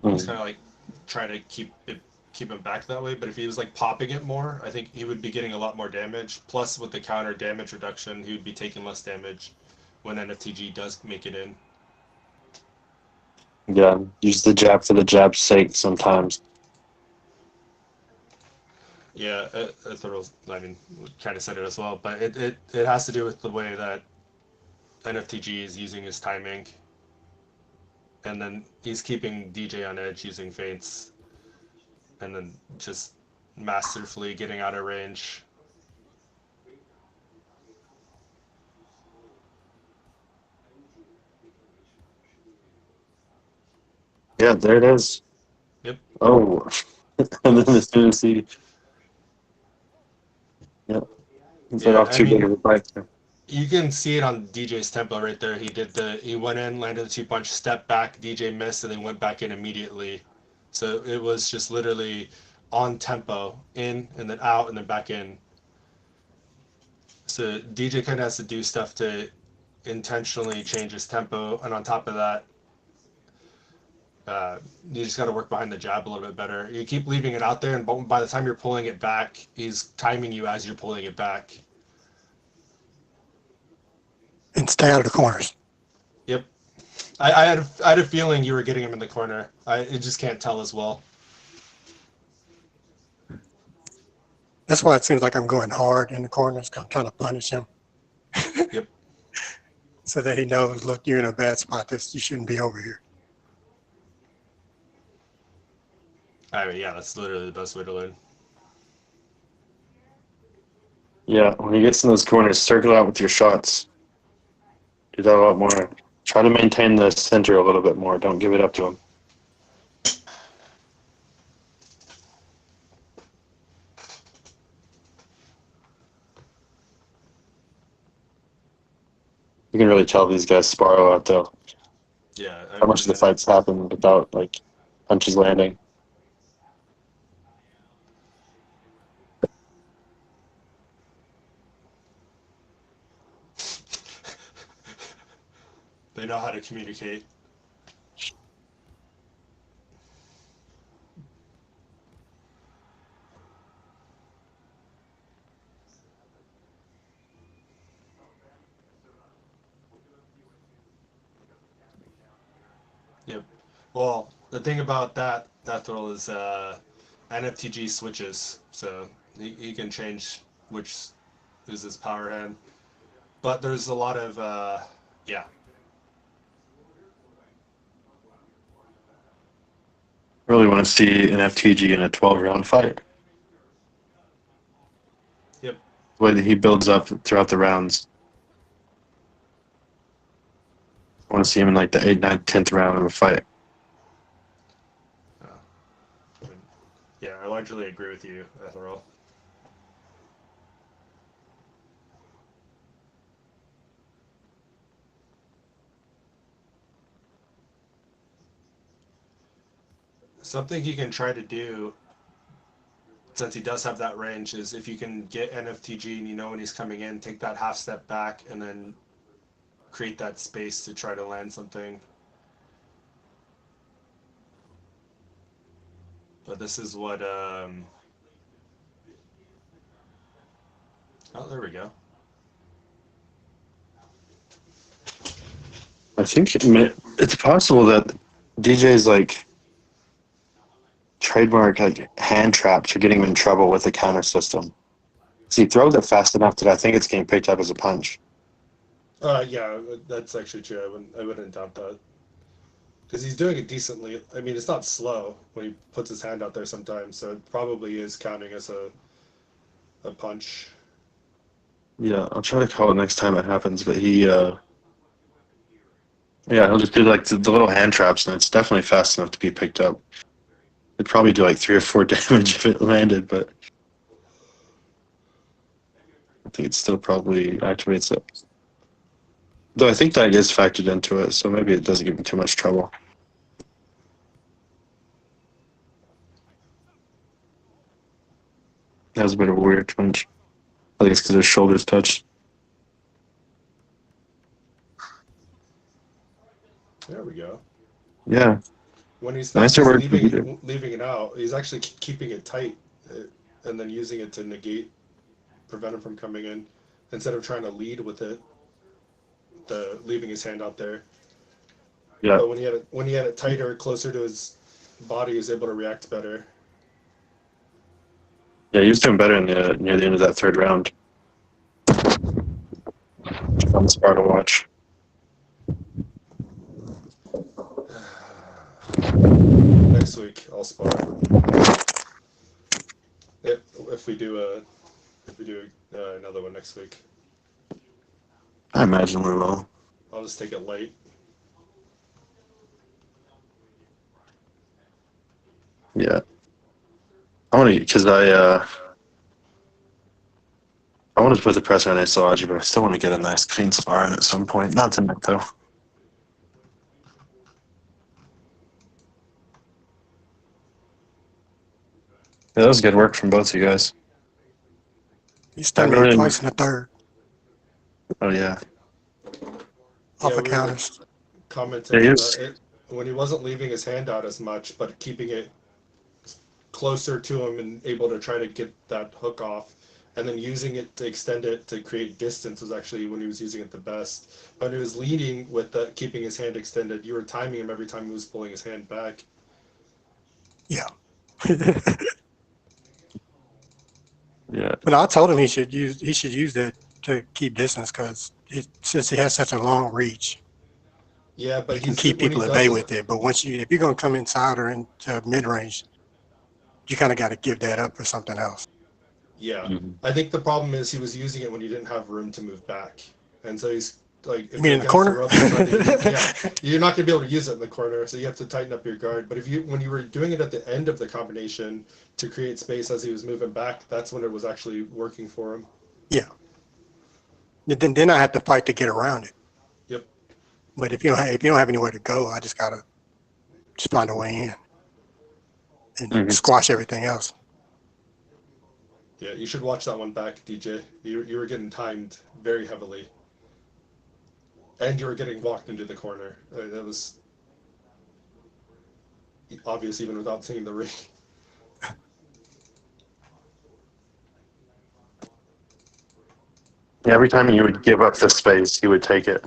He's kind of like trying to keep him back that way. But if he was like popping it more, I think he would be getting a lot more damage. Plus, with the counter damage reduction, he would be taking less damage when NFTG does make it in. Yeah, use the jab for the jab's sake sometimes. Yeah, I mean, kind of said it as well, but it has to do with the way that NFTG is using his timing, and then he's keeping DJ on edge using feints, and then just masterfully getting out of range. Yeah, there it is. Yep. Oh, and then as soon as he, yeah, he's Yeah, off too big of a bite there. You can see it on DJ's tempo right there. He went in, landed the 2-punch, stepped back, DJ missed, and then went back in immediately. So it was just literally on tempo, in and then out and then back in. So DJ kind of has to do stuff to intentionally change his tempo, and on top of that, you just got to work behind the jab a little bit better. You keep leaving it out there, and by the time you're pulling it back, he's timing you as you're pulling it back. And stay out of the corners. Yep. I had a feeling you were getting him in the corner. I just can't tell as well. That's why it seems like I'm going hard in the corners, trying to punish him. Yep. So that he knows, look, you're in a bad spot. You shouldn't be over here. I mean, yeah, that's literally the best way to learn. Yeah, when he gets in those corners, circle out with your shots. Do that a lot more. Try to maintain the center a little bit more. Don't give it up to him. You can really tell these guys spar a lot, though. Yeah. How much of the fights happen without like punches landing? They know how to communicate. Yep. Well, the thing about that throw is NFTG switches, so he can change which is his power hand. But there's a lot of yeah. I really want to see an FTG in a 12-round fight. Yep. The way that he builds up throughout the rounds. I want to see him in like the 8th, 9th, 10th round of a fight. Yeah, I largely agree with you, Ethereal. Something he can try to do, since he does have that range, is if you can get NFTG and you know when he's coming in, take that half step back and then create that space to try to land something. But this is what oh, there we go. I think it's possible that DJ's like trademark like hand traps are getting him in trouble with the counter system. So he throws it fast enough that I think it's getting picked up as a punch. Yeah, that's actually true. I wouldn't doubt that. Because he's doing it decently. I mean, it's not slow when he puts his hand out there sometimes, so it probably is counting as a punch. Yeah, I'll try to call it next time it happens, but yeah, he'll just do like the little hand traps, and it's definitely fast enough to be picked up. It'd probably do like 3 or 4 damage if it landed, but I think it still probably activates it. Though I think that is factored into it, so maybe it doesn't give me too much trouble. That was a bit of a weird punch. I think it's because his shoulders touched. There we go. Yeah. When he's not Nicer just work. leaving it out, he's actually keeping it tight and then using it to negate, prevent him from coming in, instead of trying to lead with it, leaving his hand out there. Yeah. But when he had it tighter, closer to his body, he was able to react better. Yeah, he was doing better near the end of that 3rd round. Fun spar to watch. Next week, I'll spar. If we do another one next week, I imagine we will. I'll just take it light. Yeah. I want to, because I want to put the pressure on Isology, but I still want to get a nice clean spar in at some point. Not tonight, though. Yeah, that was good work from both of you guys. He stunned me twice in the 3rd Oh, yeah. off Yeah, of counters. Commenting Yeah, it when he wasn't leaving his hand out as much, but keeping it closer to him and able to try to get that hook off, and then using it to extend it to create distance was actually when he was using it the best. When he was leading with keeping his hand extended, you were timing him every time he was pulling his hand back. Yeah. Yeah. But I told him he should use that to keep distance because since he has such a long reach, Yeah, but you can keep people at bay with it. But if you're gonna come inside or into mid range, you kind of got to give that up for something else. Yeah, Mm-hmm. I think the problem is he was using it when he didn't have room to move back, and so he's like You if mean you're in the against the corner? ropes and trying to use, yeah, you're not gonna be able to use it in the corner, so you have to tighten up your guard. But if you when you were doing it at the end of the combination to create space as he was moving back, that's when it was actually working for him. Yeah. Then I have to fight to get around it. Yep. But if you don't have anywhere to go, I just gotta just find a way in and squash everything else. Yeah, you should watch that one back, DJ. You were getting timed very heavily, and you were getting walked into the corner. That was obvious even without seeing the ring. Every time you would give up the space, he would take it.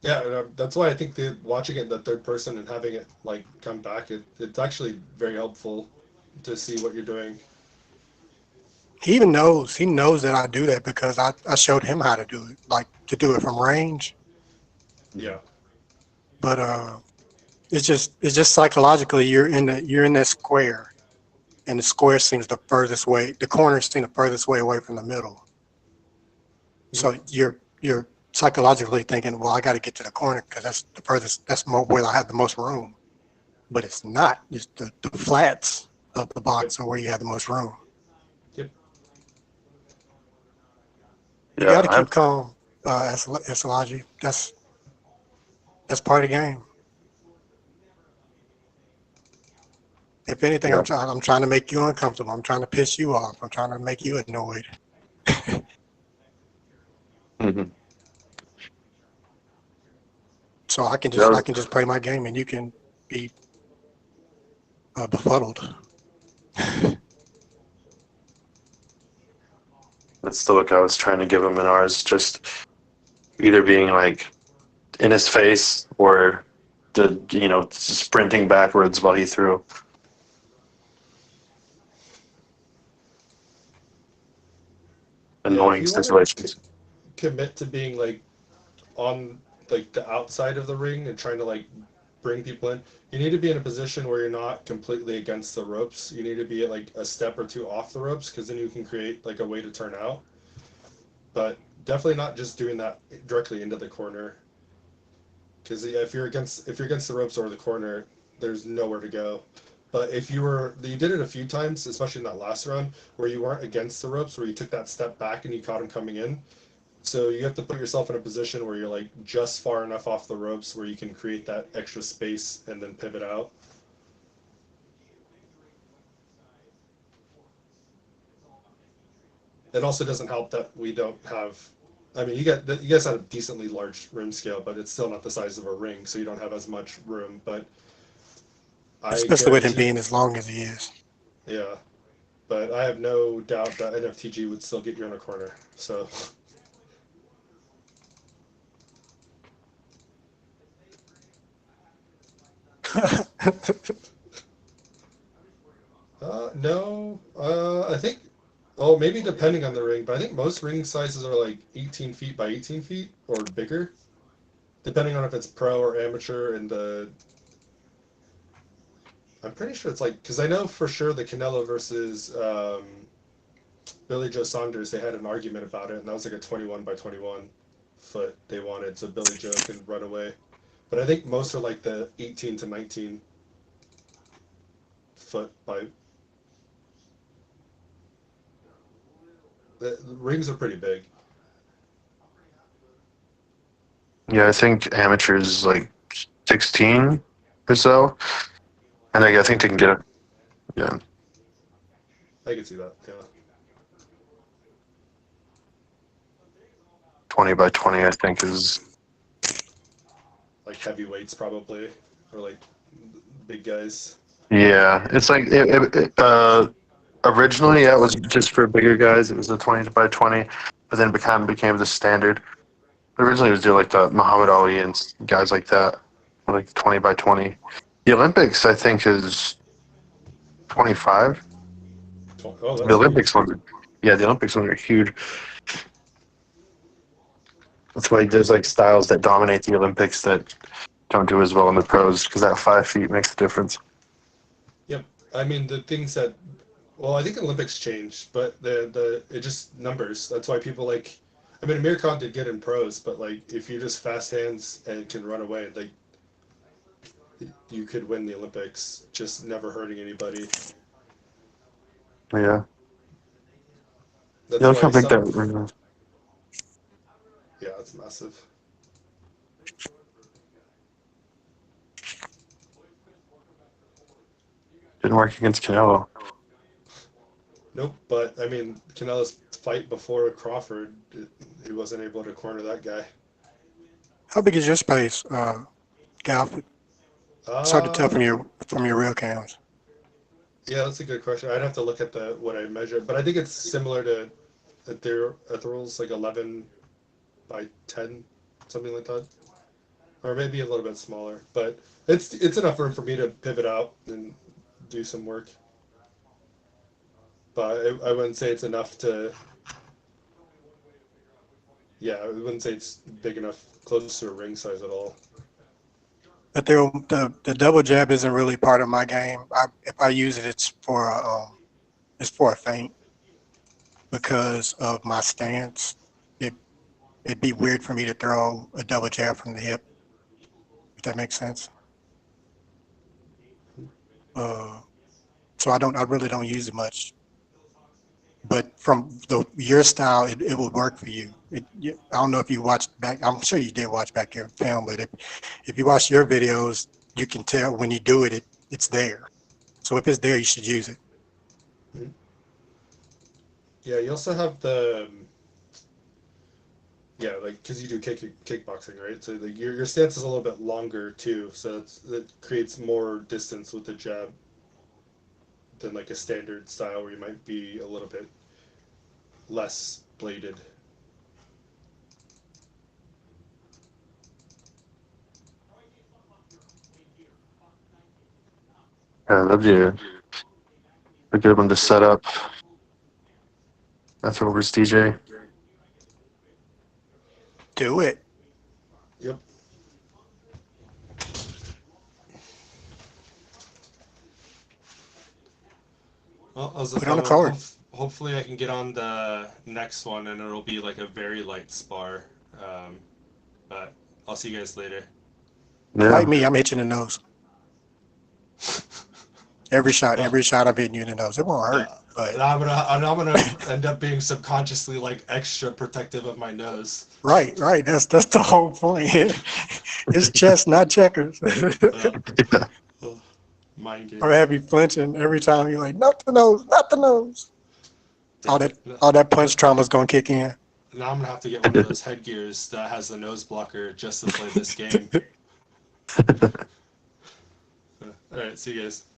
Yeah, and, that's why I think watching it in the third person and having it like come back, it's actually very helpful to see what you're doing. He knows that I do that because I showed him how to do it, like to do it from range. Yeah. But it's just psychologically you're in that square, and the square seems the furthest way. The corners seem the furthest way away from the middle. So you're psychologically thinking, well, I got to get to the corner because that's the furthest. That's where I have the most room. But it's not. It's the flats of the box are where you have the most room. Yep. You got to keep calm, Esalaji. That's part of the game. If anything, I'm trying to make you uncomfortable. I'm trying to piss you off. I'm trying to make you annoyed. So I can just play my game, and you can be befuddled. That's the look I was trying to give him in ours. Just either being like in his face or sprinting backwards while he threw. Annoying situations. Commit to being like on like the outside of the ring and trying to like bring people in. You need to be in a position where you're not completely against the ropes. You need to be like a step or two off the ropes because then you can create like a way to turn out. But definitely not just doing that directly into the corner. Because if you're against the ropes or the corner, there's nowhere to go. But if you did it a few times, especially in that last round, where you weren't against the ropes, where you took that step back and you caught him coming in. So you have to put yourself in a position where you're like just far enough off the ropes where you can create that extra space and then pivot out. It also doesn't help that we don't have. I mean, you guys have a decently large room scale, but it's still not the size of a ring, so you don't have as much room. But especially with him being as long as he is. Yeah, but I have no doubt that NFTG would still get you in a corner. So. No, I think, well, maybe depending on the ring, but I think most ring sizes are like 18 feet by 18 feet or bigger, depending on if it's pro or amateur. And I'm pretty sure it's like, because I know for sure the Canelo versus Billy Joe Saunders, they had an argument about it, and that was like a 21 by 21 foot they wanted, so Billy Joe can run away. But I think most are like the 18 to 19 foot by. The rings are pretty big. Yeah, I think amateurs like 16 or so, and I think they can get it. Yeah, I can see that. Yeah. 20 by 20, I think is Like heavyweights probably, or like big guys. Yeah, it's like originally it was just for bigger guys. It was the 20 by 20, but then became the standard. Originally, it was like the Muhammad Ali and guys like that, like 20 by 20. The Olympics, I think, is 25. Oh, that's The Olympics huge. ones, the Olympics ones are huge. That's why there's like styles that dominate the Olympics that don't do as well in the pros because that 5 feet makes a difference. Yep. I mean, the things that Well, I think Olympics changed, but it just numbers. That's why people like. I mean, Amir Khan did good in pros, but like if you're just fast hands and can run away, like you could win the Olympics, just never hurting anybody. Yeah. That's Yeah, look how why big that some. ring is. Yeah, it's massive. Didn't work against Canelo. Nope, but I mean, Canelo's fight before Crawford, he wasn't able to corner that guy. How big is your space, Gal? It's hard to tell Uh, from your real cams. yeah, that's a good question. I'd have to look at the what I measured, but I think it's similar to Ethereal's like 11 by 10, something like that, or maybe a little bit smaller. But it's enough room for me to pivot out and do some work. But I wouldn't say it's enough to. Yeah, I wouldn't say it's big enough, close to a ring size at all. But the double jab isn't really part of my game. If I use it, it's for a feint because of my stance. It it'd be weird for me to throw a double jab from the hip, if that makes sense. Uh, so I really don't use it much. But from your style, it would work for you. I don't know if you watched back. I'm sure you did watch back your film, but if you watch your videos, you can tell when you do it, it's there. So if it's there, you should use it. Mhm. Yeah, you also have the yeah, like because you do kickboxing, right? So like your stance is a little bit longer too, so it creates more distance with the jab than like a standard style where you might be a little bit less bladed. Yeah, that'd be a good one to set up. That's overs DJ. Do it. Yep. Well, that was a Put it on fun the one. card. Hopefully, I can get on the next one, and it'll be like a very light spar. Um, but I'll see you guys later. Fight Yeah. me. I'm hitching the nose. Well, Every shot I'm hitting you in the nose. It won't hurt, but I'm gonna end up being subconsciously like extra protective of my nose. right. That's the whole point. It's chess, not checkers. Uh, Yeah. Mind Or games. have you flinching every time you're like, not the nose, not the nose. All Damn that it. all that punch trauma's gonna kick in. Now I'm gonna have to get one of those headgears that has the nose blocker just to play this game. All right, see you guys.